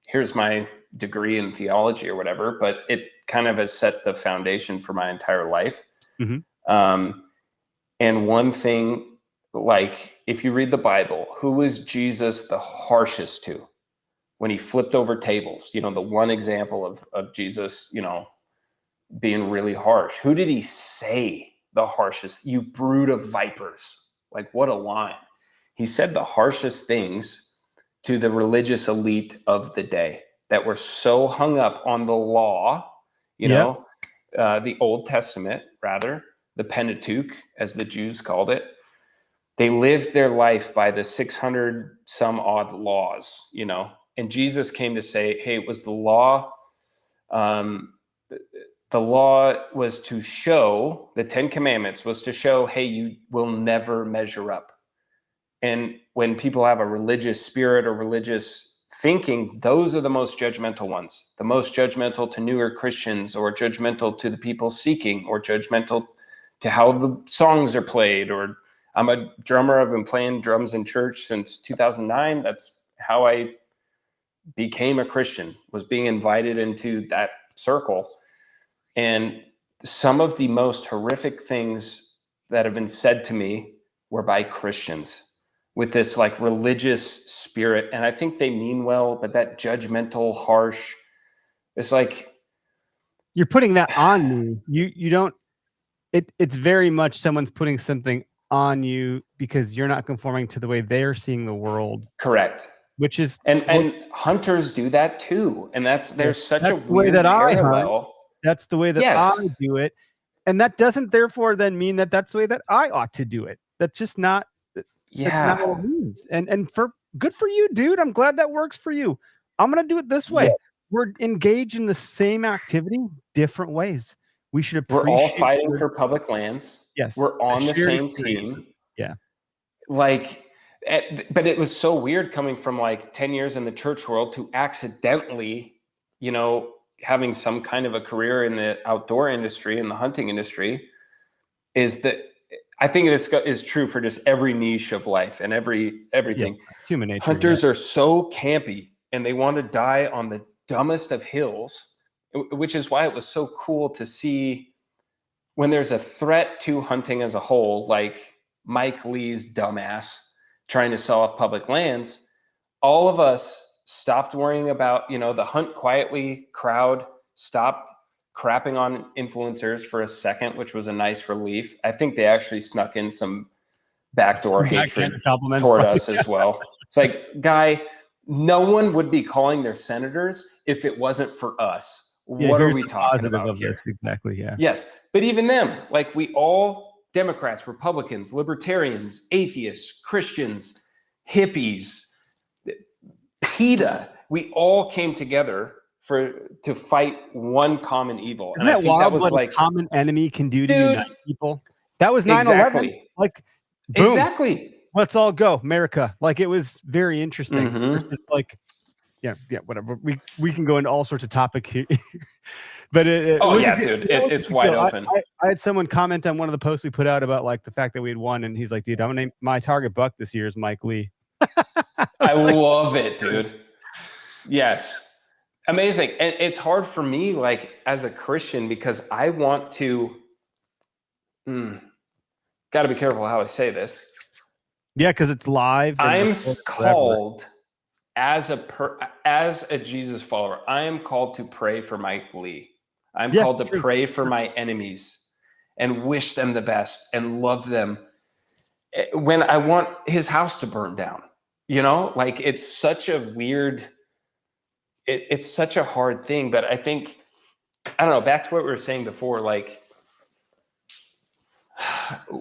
S3: here's my degree in theology or whatever, but it kind of has set the foundation for my entire life. And one thing, like if you read the Bible, who was Jesus the harshest to when he flipped over tables? The one example of Jesus, being really harsh. Who did he say the harshest? You brood of vipers. Like, what a line. He said the harshest things to the religious elite of the day that were so hung up on the law, the Old Testament, rather, the Pentateuch, as the Jews called it. They lived their life by the 600 some odd laws, and Jesus came to say, hey, it was the law. The law was to show, the 10 Commandments was to show, hey, you will never measure up. And when people have a religious spirit or religious thinking, those are the most judgmental ones, the most judgmental to newer Christians, or judgmental to the people seeking, or judgmental to how the songs are played. Or I'm a drummer. I've been playing drums in church since 2009. That's how I became a Christian, was being invited into that circle. And some of the most horrific things that have been said to me were by Christians with this like religious spirit. And I think they mean well, but that judgmental, harsh, it's like,
S1: you're putting that on me. You don't, it's very much someone's putting something on you because you're not conforming to the way they're seeing the world.
S3: Correct.
S1: Which is,
S3: and hunters do that too. And there's such a weird
S1: way that
S3: parallel.
S1: I hunt. That's the way that I do it. And that doesn't therefore then mean that that's the way that I ought to do it. That's just not, that's not what it means. And for good for you, dude. I'm glad that works for you. I'm going to do it this way. Yeah. We're engaged in the same activity, different ways. We should appreciate.
S3: We're all fighting for public lands.
S1: Yes.
S3: We're on the same team.
S1: Yeah.
S3: But it was so weird coming from like 10 years in the church world to accidentally, having some kind of a career in the outdoor industry, in the hunting industry, is that I think this is true for just every niche of life and everything.
S1: Yeah, it's human nature.
S3: Hunters are so campy and they want to die on the dumbest of hills, which is why it was so cool to see when there's a threat to hunting as a whole, like Mike Lee's dumbass trying to sell off public lands. all of us stopped worrying about, the hunt quietly crowd stopped crapping on influencers for a second, which was a nice relief. I think they actually snuck in some backdoor hatred toward us as well. It's like, guy, no one would be calling their senators if it wasn't for us. What are we talking about here?
S1: This? Exactly. Yeah.
S3: Yes. But even them, like we all, Democrats, Republicans, libertarians, atheists, Christians, hippies, PETA, we all came together to fight one common evil.
S1: Isn't that wild? What a common enemy can do to unite people. That was 9/11.
S3: Exactly.
S1: Like, boom.
S3: Exactly.
S1: Let's all go, America. Like, it was very interesting.
S3: Mm-hmm.
S1: It's just like, yeah, whatever. We can go into all sorts of topics here. But
S3: it's wide open.
S1: I had someone comment on one of the posts we put out about like the fact that we had won, and he's like, dude, I'm gonna name my target buck this year is Mike Lee.
S3: I love it, dude. Yes. Amazing. And it's hard for me, like, as a Christian, because I want to got to be careful how I say this.
S1: Yeah, because it's live.
S3: I'm called as a Jesus follower. I am called to pray for Mike Lee. I'm called to pray for my enemies and wish them the best and love them when I want his house to burn down. Like, it's such a weird, it's such a hard thing. But I think, I don't know, back to what we were saying before, like,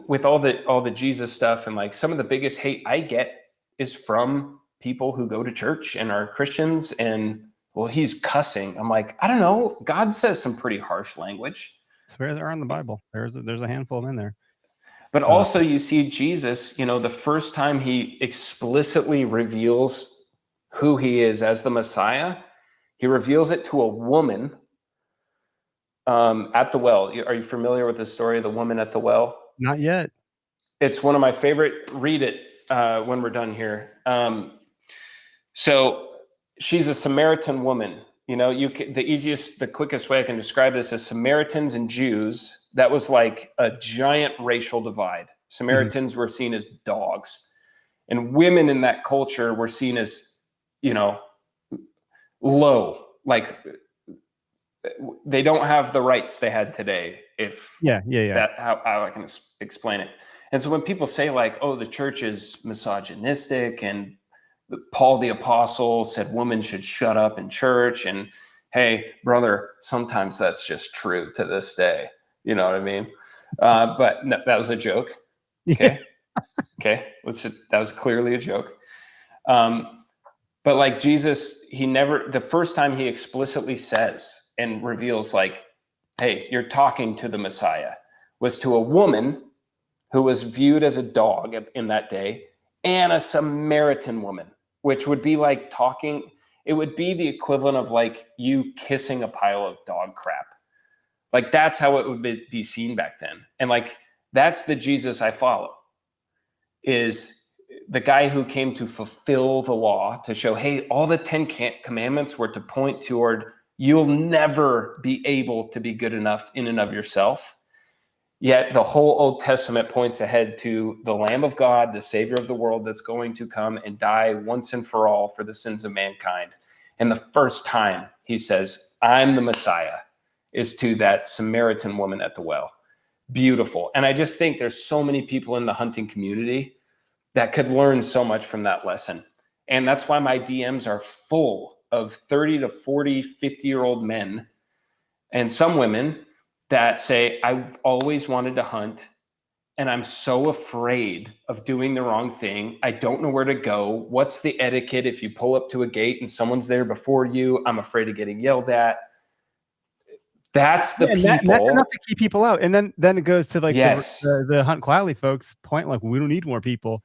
S3: with all the Jesus stuff, and like some of the biggest hate I get is from people who go to church and are Christians, and well, he's cussing. I'm like, I don't know. God says some pretty harsh language.
S1: Swear they're in the Bible. There's a handful of them in there.
S3: But also you see Jesus, the first time he explicitly reveals who he is as the Messiah, he reveals it to a woman at the well. Are you familiar with the story of the woman at the well?
S1: Not yet. It's
S3: one of my favorite. Read it when we're done here. So she's a Samaritan woman. The quickest way I can describe this as Samaritans and Jews. That was like a giant racial divide. Samaritans were seen as dogs, and women in that culture were seen as, low. Like, they don't have the rights they had today. How I can explain it. And so when people say like, oh, the church is misogynistic, and Paul the Apostle said women should shut up in church, and hey, brother, sometimes that's just true to this day. You know what I mean? But no, that was a joke. Okay. Okay. That was clearly a joke. But like Jesus, the first time he explicitly says and reveals like, hey, you're talking to the Messiah, was to a woman who was viewed as a dog in that day, and a Samaritan woman, which would be like it would be the equivalent of like you kissing a pile of dog crap. Like, that's how it would be seen back then. And like, that's the Jesus I follow, is the guy who came to fulfill the law, to show, hey, all the 10 commandments were to point toward, you'll never be able to be good enough in and of yourself. Yet the whole Old Testament points ahead to the Lamb of God, the Savior of the world, that's going to come and die once and for all for the sins of mankind. And the first time he says, I'm the Messiah, is to that Samaritan woman at the well. Beautiful. And I just think there's so many people in the hunting community that could learn so much from that lesson. And that's why my DMs are full of 30 to 40, 50-year-old men and some women that say, I've always wanted to hunt, and I'm so afraid of doing the wrong thing. I don't know where to go. What's the etiquette if you pull up to a gate and someone's there before you? I'm afraid of getting yelled at. That's the people.
S1: That's enough to keep people out. And then it goes to like the Hunt Quietly folks point, like, we don't need more people.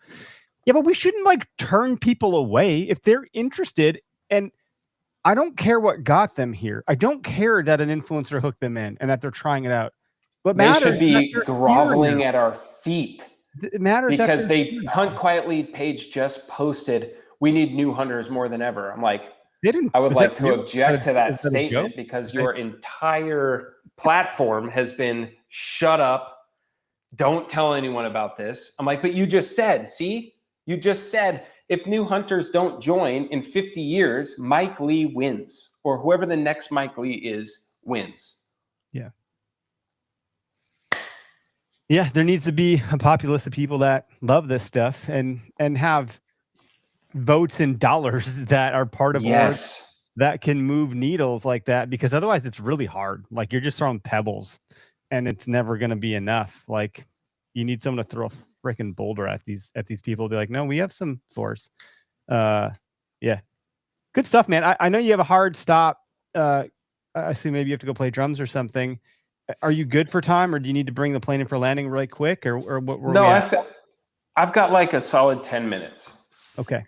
S1: Yeah, but we shouldn't like turn people away if they're interested. And I don't care what got them here. I don't care that an influencer hooked them in and that they're trying it out. What
S3: they should be groveling at our feet.
S1: It matters
S3: because they Hunt Quietly page just posted, we need new hunters more than ever. I'm like, I would like to object to that statement, because your entire platform has been shut up. Don't tell anyone about this. I'm like, but you just said, see, you just said if new hunters don't join in 50 years, Mike Lee wins, or whoever the next Mike Lee is wins.
S1: Yeah, there needs to be a populace of people that love this stuff and have votes and dollars that are part of orgs that can move needles like that, because otherwise it's really hard. Like, you're just throwing pebbles and it's never going to be enough. Like, you need someone to throw a freaking boulder at these people, be like, no, we have some force. Yeah, good stuff, man. I know you have a hard stop. I assume maybe you have to go play drums or something. Are you good for time, or do you need to bring the plane in for landing really quick, or what?
S3: No, I've got like a solid 10 minutes.
S1: Okay,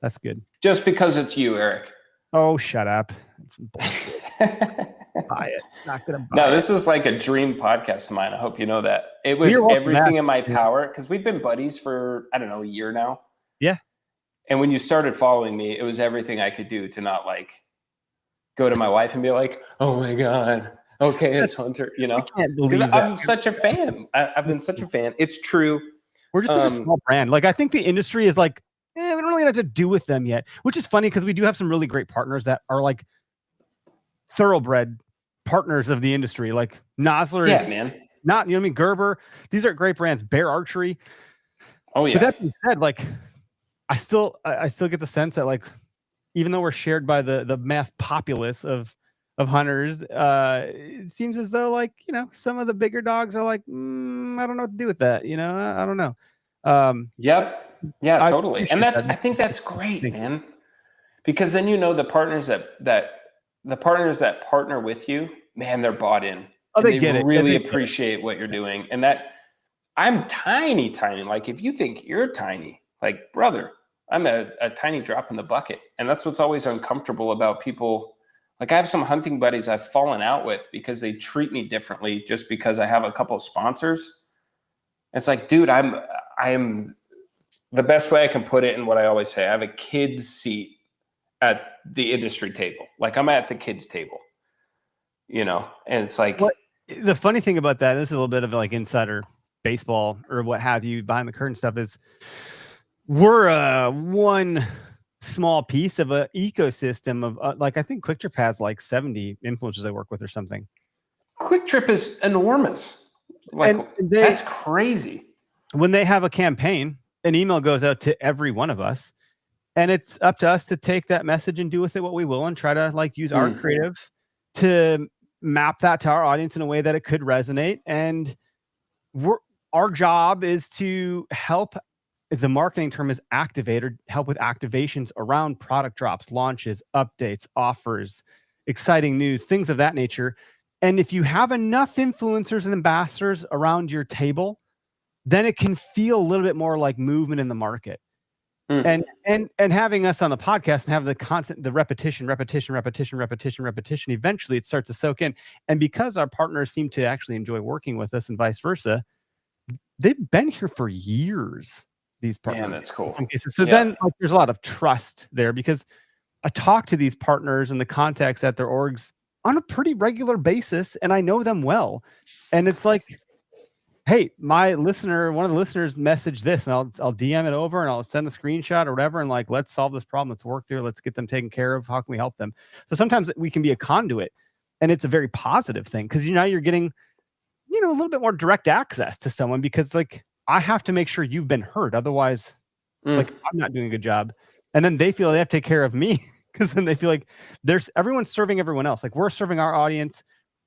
S1: that's good.
S3: Just because it's you, Eric.
S1: Oh, shut up. It's bullshit. Buy it. Not gonna buy
S3: No,
S1: it.
S3: this is like a dream podcast of mine. I hope you know that. It was everything in my power, because we've been buddies for, I don't know, a year now.
S1: Yeah.
S3: And when you started following me, it was everything I could do to not like go to my wife and be like, oh my God, okay, it's Hunter, you know?
S1: I can't believe that.
S3: I'm such a fan. I've been such a fan. It's true.
S1: We're just such a small brand. Like, I think the industry is like, we don't really have to do with them yet, which is funny because we do have some really great partners that are like thoroughbred partners of the industry. Like Nosler is not, you know what I mean? Gerber, these are great brands. Bear Archery.
S3: Oh yeah.
S1: But that being said, like, I still get the sense that, like, even though we're shared by the mass populace of hunters, it seems as though, like, you know, some of the bigger dogs are like, I don't know what to do with that. You know, I don't know.
S3: Yep. Yeah, totally. And I think that's great, man. Because then, you know, the partners that partner with you, man, they're bought in.
S1: Oh, they get it.
S3: Really appreciate what you're doing. And that I'm tiny. Like, if you think you're tiny, like, brother, I'm a tiny drop in the bucket. And that's what's always uncomfortable about people. Like, I have some hunting buddies I've fallen out with because they treat me differently just because I have a couple of sponsors. It's like, dude, I'm the best way I can put it, and what I always say, I have a kid's seat at the industry table. Like, I'm at the kids' table, you know? And it's like,
S1: the funny thing about that, this is a little bit of like insider baseball or what have you, behind the curtain stuff, is we're one small piece of an ecosystem of like, I think Quick Trip has like 70 influencers they work with or something.
S3: Quick Trip is enormous. Like, that's crazy.
S1: When they have a campaign, an email goes out to every one of us, and it's up to us to take that message and do with it what we will, and try to like use our creative to map that to our audience in a way that it could resonate. And our job is to help. The marketing term is activator, help with activations around product drops, launches, updates, offers, exciting news, things of that nature. And if you have enough influencers and ambassadors around your table, then it can feel a little bit more like movement in the market. And having us on the podcast and have the repetition, eventually it starts to soak in. And because our partners seem to actually enjoy working with us and vice versa, they've been here for years, these partners.
S3: Man, that's cool.
S1: In some cases. So then, like, there's a lot of trust there, because I talk to these partners and the contacts at their orgs on a pretty regular basis, and I know them well. And it's like, hey, one of the listeners messaged this, and I'll DM it over, and I'll send a screenshot or whatever, and like, let's solve this problem. Let's work through it. Let's get them taken care of. How can we help them? So sometimes we can be a conduit, and it's a very positive thing, because you're getting, you know, a little bit more direct access to someone, because like, I have to make sure you've been heard. Otherwise, like, I'm not doing a good job. And then they feel they have to take care of me, because then they feel like everyone's serving everyone else. Like, we're serving our audience.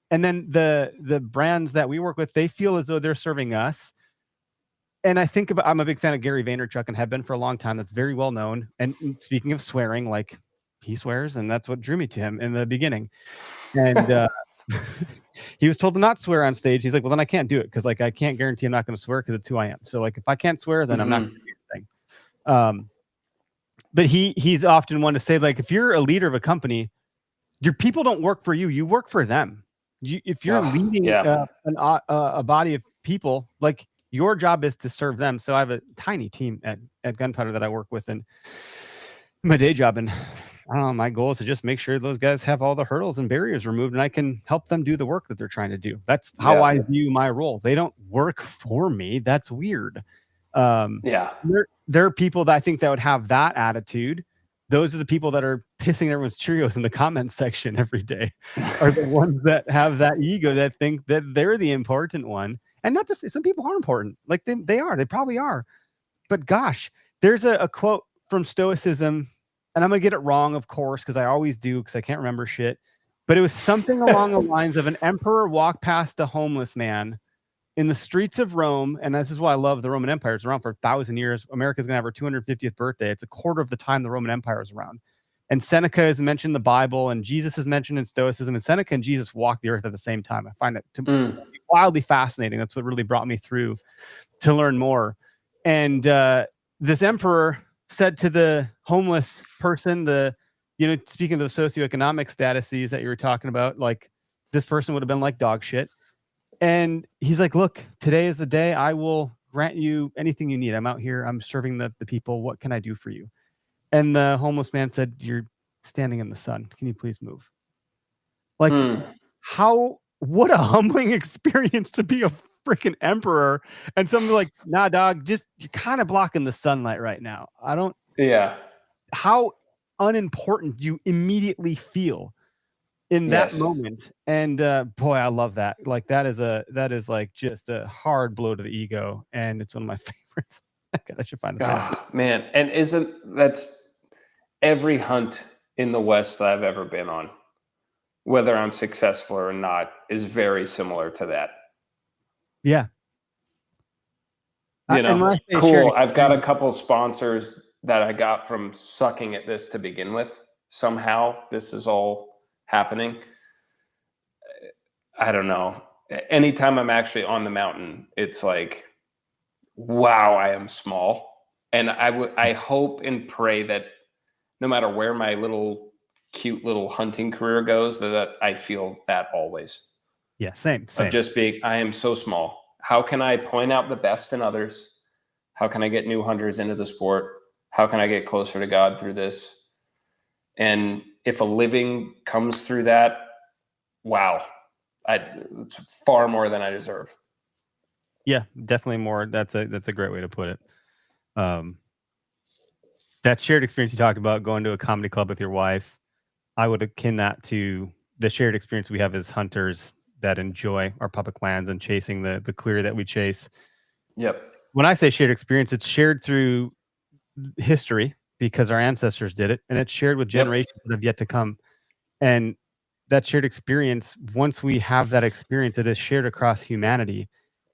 S1: And then the brands that we work with, they feel as though they're serving us. And I'm a big fan of Gary Vaynerchuk, and have been for a long time. That's very well known. And speaking of swearing, like, he swears, and that's what drew me to him in the beginning. And he was told to not swear on stage. He's like, well, then I can't do it, because like, I can't guarantee I'm not going to swear, because it's who I am. So like, if I can't swear, then I'm not going to do anything. But he's often one to say, like, if you're a leader of a company, your people don't work for you. You work for them. If you're leading a body of people, like, your job is to serve them. So I have a tiny team at Gunpowder that I work with in my day job. And my goal is to just make sure those guys have all the hurdles and barriers removed, and I can help them do the work that they're trying to do. That's how I view my role. They don't work for me. That's weird.
S3: Yeah.
S1: There are people that I think that would have that attitude. Those are the people that are pissing everyone's Cheerios in the comments section every day, are the ones that have that ego, that think that they're the important one. And not to say some people are important. Like they probably are. But gosh, there's a quote from Stoicism, and I'm going to get it wrong, of course, because I always do, because I can't remember shit. But it was something along the lines of an emperor walked past a homeless man in the streets of Rome, and this is why I love the Roman Empire. It's around for 1,000 years. America's going to have her 250th birthday. It's a quarter of the time the Roman Empire is around. And Seneca is mentioned in the Bible, and Jesus is mentioned in Stoicism, and Seneca and Jesus walked the earth at the same time. I find it to be wildly fascinating. That's what really brought me through to learn more. And this emperor said to the homeless person, speaking of the socioeconomic statuses that you were talking about, like this person would have been like dog shit. And he's like, look, today is the day I will grant you anything you need. I'm out here. I'm serving the people. What can I do for you? And the homeless man said, you're standing in the sun. Can you please move? Like what a humbling experience to be a freaking emperor. And somebody like, nah, dog, you're kind of blocking the sunlight right now. How unimportant do you immediately feel in that moment? And boy, I love that. Like that is like just a hard blow to the ego, and it's one of my favorites. I should find the
S3: man. And that's every hunt in the West that I've ever been on, whether I'm successful or not, is very similar to that.
S1: Yeah.
S3: Cool. I've got a couple sponsors that I got from sucking at this to begin with. Somehow this is all happening. I don't know. Anytime I'm actually on the mountain, it's like, wow, I am small. And I hope and pray that no matter where my cute little hunting career goes, that I feel that always.
S1: Yeah, same.
S3: Of just being, I am so small. How can I point out the best in others? How can I get new hunters into the sport? How can I get closer to God through this? And if a living comes through that, wow, it's far more than I deserve.
S1: Yeah, definitely more. That's a great way to put it. That shared experience you talked about, going to a comedy club with your wife, I would akin that to the shared experience we have as hunters that enjoy our public lands and chasing the clear that we chase.
S3: Yep.
S1: When I say shared experience, it's shared through history because our ancestors did it, and it's shared with generations that have yet to come. And that shared experience, once we have that experience, it is shared across humanity.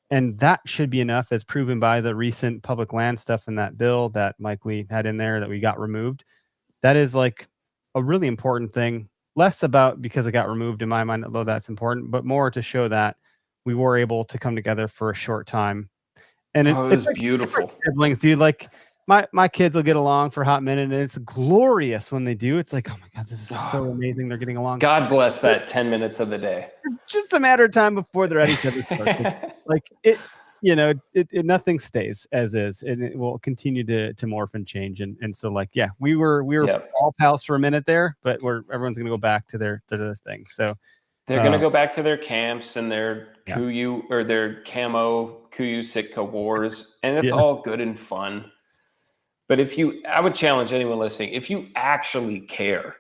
S1: And that should be enough, as proven by the recent public land stuff in that bill that Mike Lee had in there that we got removed. That is like a really important thing. Less about because it got removed in my mind, although that's important, but more to show that we were able to come together for a short time. And
S3: it was
S1: like
S3: beautiful.
S1: Siblings, dude. Like my kids will get along for a hot minute, and it's glorious when they do. It's like, oh my God, this is so amazing. They're getting along.
S3: God bless that 10 minutes of the day.
S1: Just a matter of time before they're at each other's throats. Like it, nothing stays as is, and it will continue to morph and change. And so, like, yeah, we were all pals for a minute there, but everyone's gonna go back to their thing. So
S3: they're gonna go back to their camps and their Kuyu or their camo Kuyu Sitka wars, and it's all good and fun. But I would challenge anyone listening, if you actually care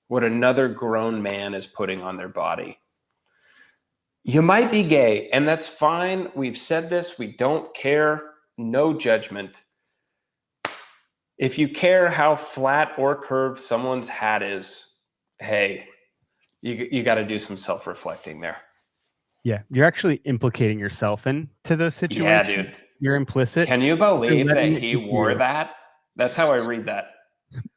S3: what another grown man is putting on their body, you might be gay, and that's fine. We've said this. We don't care. No judgment. If you care how flat or curved someone's hat is, hey, you got to do some self-reflecting there.
S1: Yeah, you're actually implicating yourself into those situations.
S3: Yeah, dude.
S1: You're implicit.
S3: Can you believe that he wore that? That's how I read that.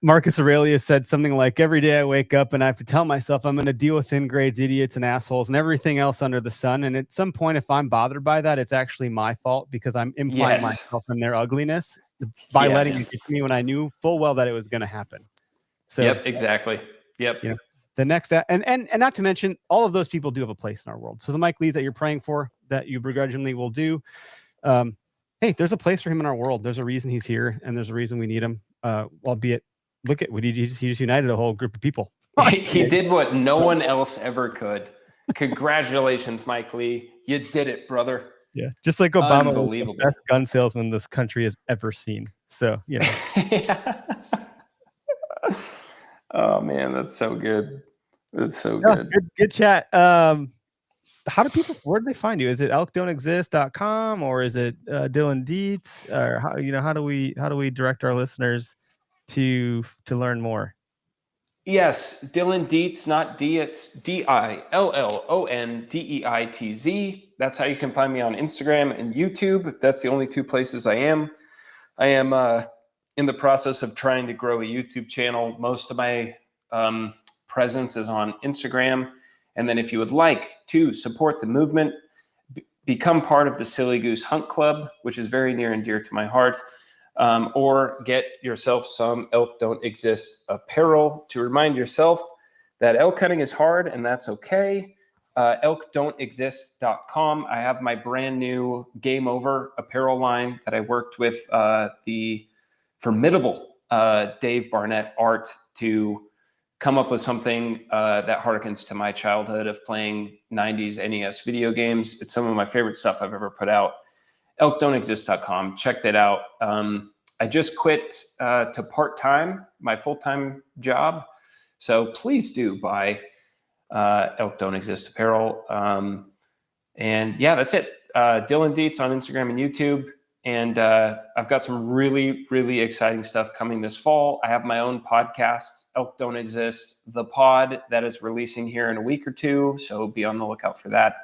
S1: Marcus Aurelius said something like, every day I wake up and I have to tell myself I'm going to deal with ingrades, idiots, and assholes and everything else under the sun. And at some point, if I'm bothered by that, it's actually my fault because I'm implying myself in their ugliness by letting it get to me when I knew full well that it was going to happen. So,
S3: yep, exactly. Yep.
S1: The next, and not to mention, all of those people do have a place in our world. So the Mike Lees that you're praying for, that you begrudgingly will do, hey, there's a place for him in our world. There's a reason he's here, and there's a reason we need him. Albeit, look at what he just united a whole group of people.
S3: He did what no one else ever could. Congratulations, Mike Lee. You did it, brother.
S1: Yeah, just like Obama was the
S3: Unbelievable.
S1: best gun salesman this country has ever seen. So, you know.
S3: Oh man, that's so good. That's so
S1: Yeah,
S3: good.
S1: good chat. How do people, where do they find you? Is it elkdon'texist.com or is it Dillon Deitz? Or how do we direct our listeners to learn more?
S3: Yes, Dillon Deitz, not D, it's DILLONDEITZ. That's how you can find me on Instagram and YouTube. That's the only two places I am. I am in the process of trying to grow a YouTube channel. Most of my presence is on Instagram. And then if you would like to support the movement, become part of the Silly Goose Hunt Club, which is very near and dear to my heart, or get yourself some Elk Don't Exist apparel to remind yourself that elk hunting is hard and that's okay. elkdon'texist.com. I have my brand new Game Over apparel line that I worked with the formidable Dave Barnett Art to come up with something that harkens to my childhood of playing 90s NES video games. It's some of my favorite stuff I've ever put out. elkdon'texist.com. Check that out. I just quit to part-time, my full-time job. So please do buy Elk Don't Exist apparel. And yeah, that's it. Dillon Deitz on Instagram and YouTube. And I've got some really, really exciting stuff coming this fall. I have my own podcast, Elk Don't Exist, the pod, that is releasing here in a week or two. So be on the lookout for that.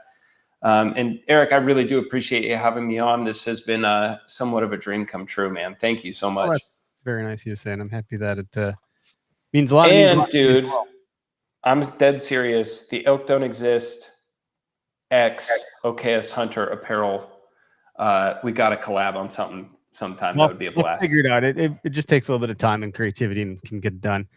S3: And Eric, I really do appreciate you having me on. This has been somewhat of a dream come true, man. Thank you so much.
S1: That's very nice of you to say, and I'm happy that it means a lot.
S3: And dude, I'm dead serious. The Elk Don't Exist X OKS Hunter apparel. We got to collab on something sometime. That would be a blast.
S1: Let's figure it out. It just takes a little bit of time and creativity and can get it done.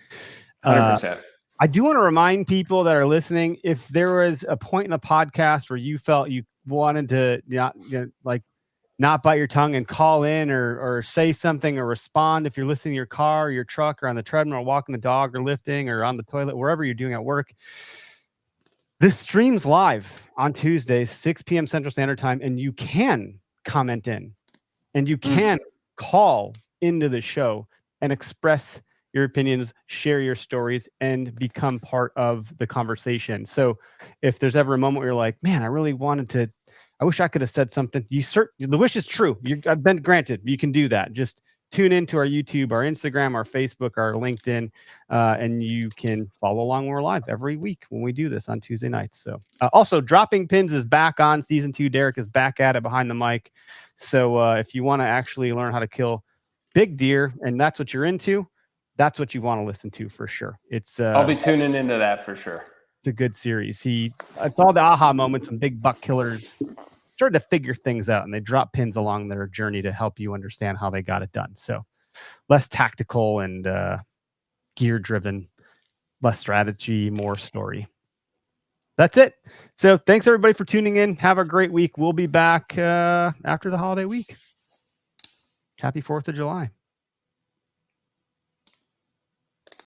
S3: 100%.
S1: I do want to remind people that are listening, if there was a point in the podcast where you felt you wanted to not bite your tongue and call in or say something or respond, if you're listening to your car or your truck or on the treadmill or walking the dog or lifting or on the toilet, wherever you're doing at work, this streams live on Tuesdays, 6 p.m. Central Standard Time, and you can comment in and you can call into the show and express your opinions, share your stories, and become part of the conversation. So if there's ever a moment where you're like, man, I really wanted to, I wish I could have said something. The wish is true. I've been granted. You can do that. Just tune into our YouTube, our Instagram, our Facebook, our LinkedIn, and you can follow along when we're live every week when we do this on Tuesday nights. So also, Dropping Pins is back on season 2. Derek is back at it behind the mic. So if you want to actually learn how to kill big deer, and that's what you're into, that's what you want to listen to for sure. It's
S3: I'll be tuning into that for sure.
S1: It's a good series. It's all the aha moments when big buck killers started to figure things out, and they drop pins along their journey to help you understand how they got it done. So less tactical and gear driven, less strategy, more story. That's it. So thanks everybody for tuning in. Have a great week. We'll be back after the holiday week. Happy 4th of July.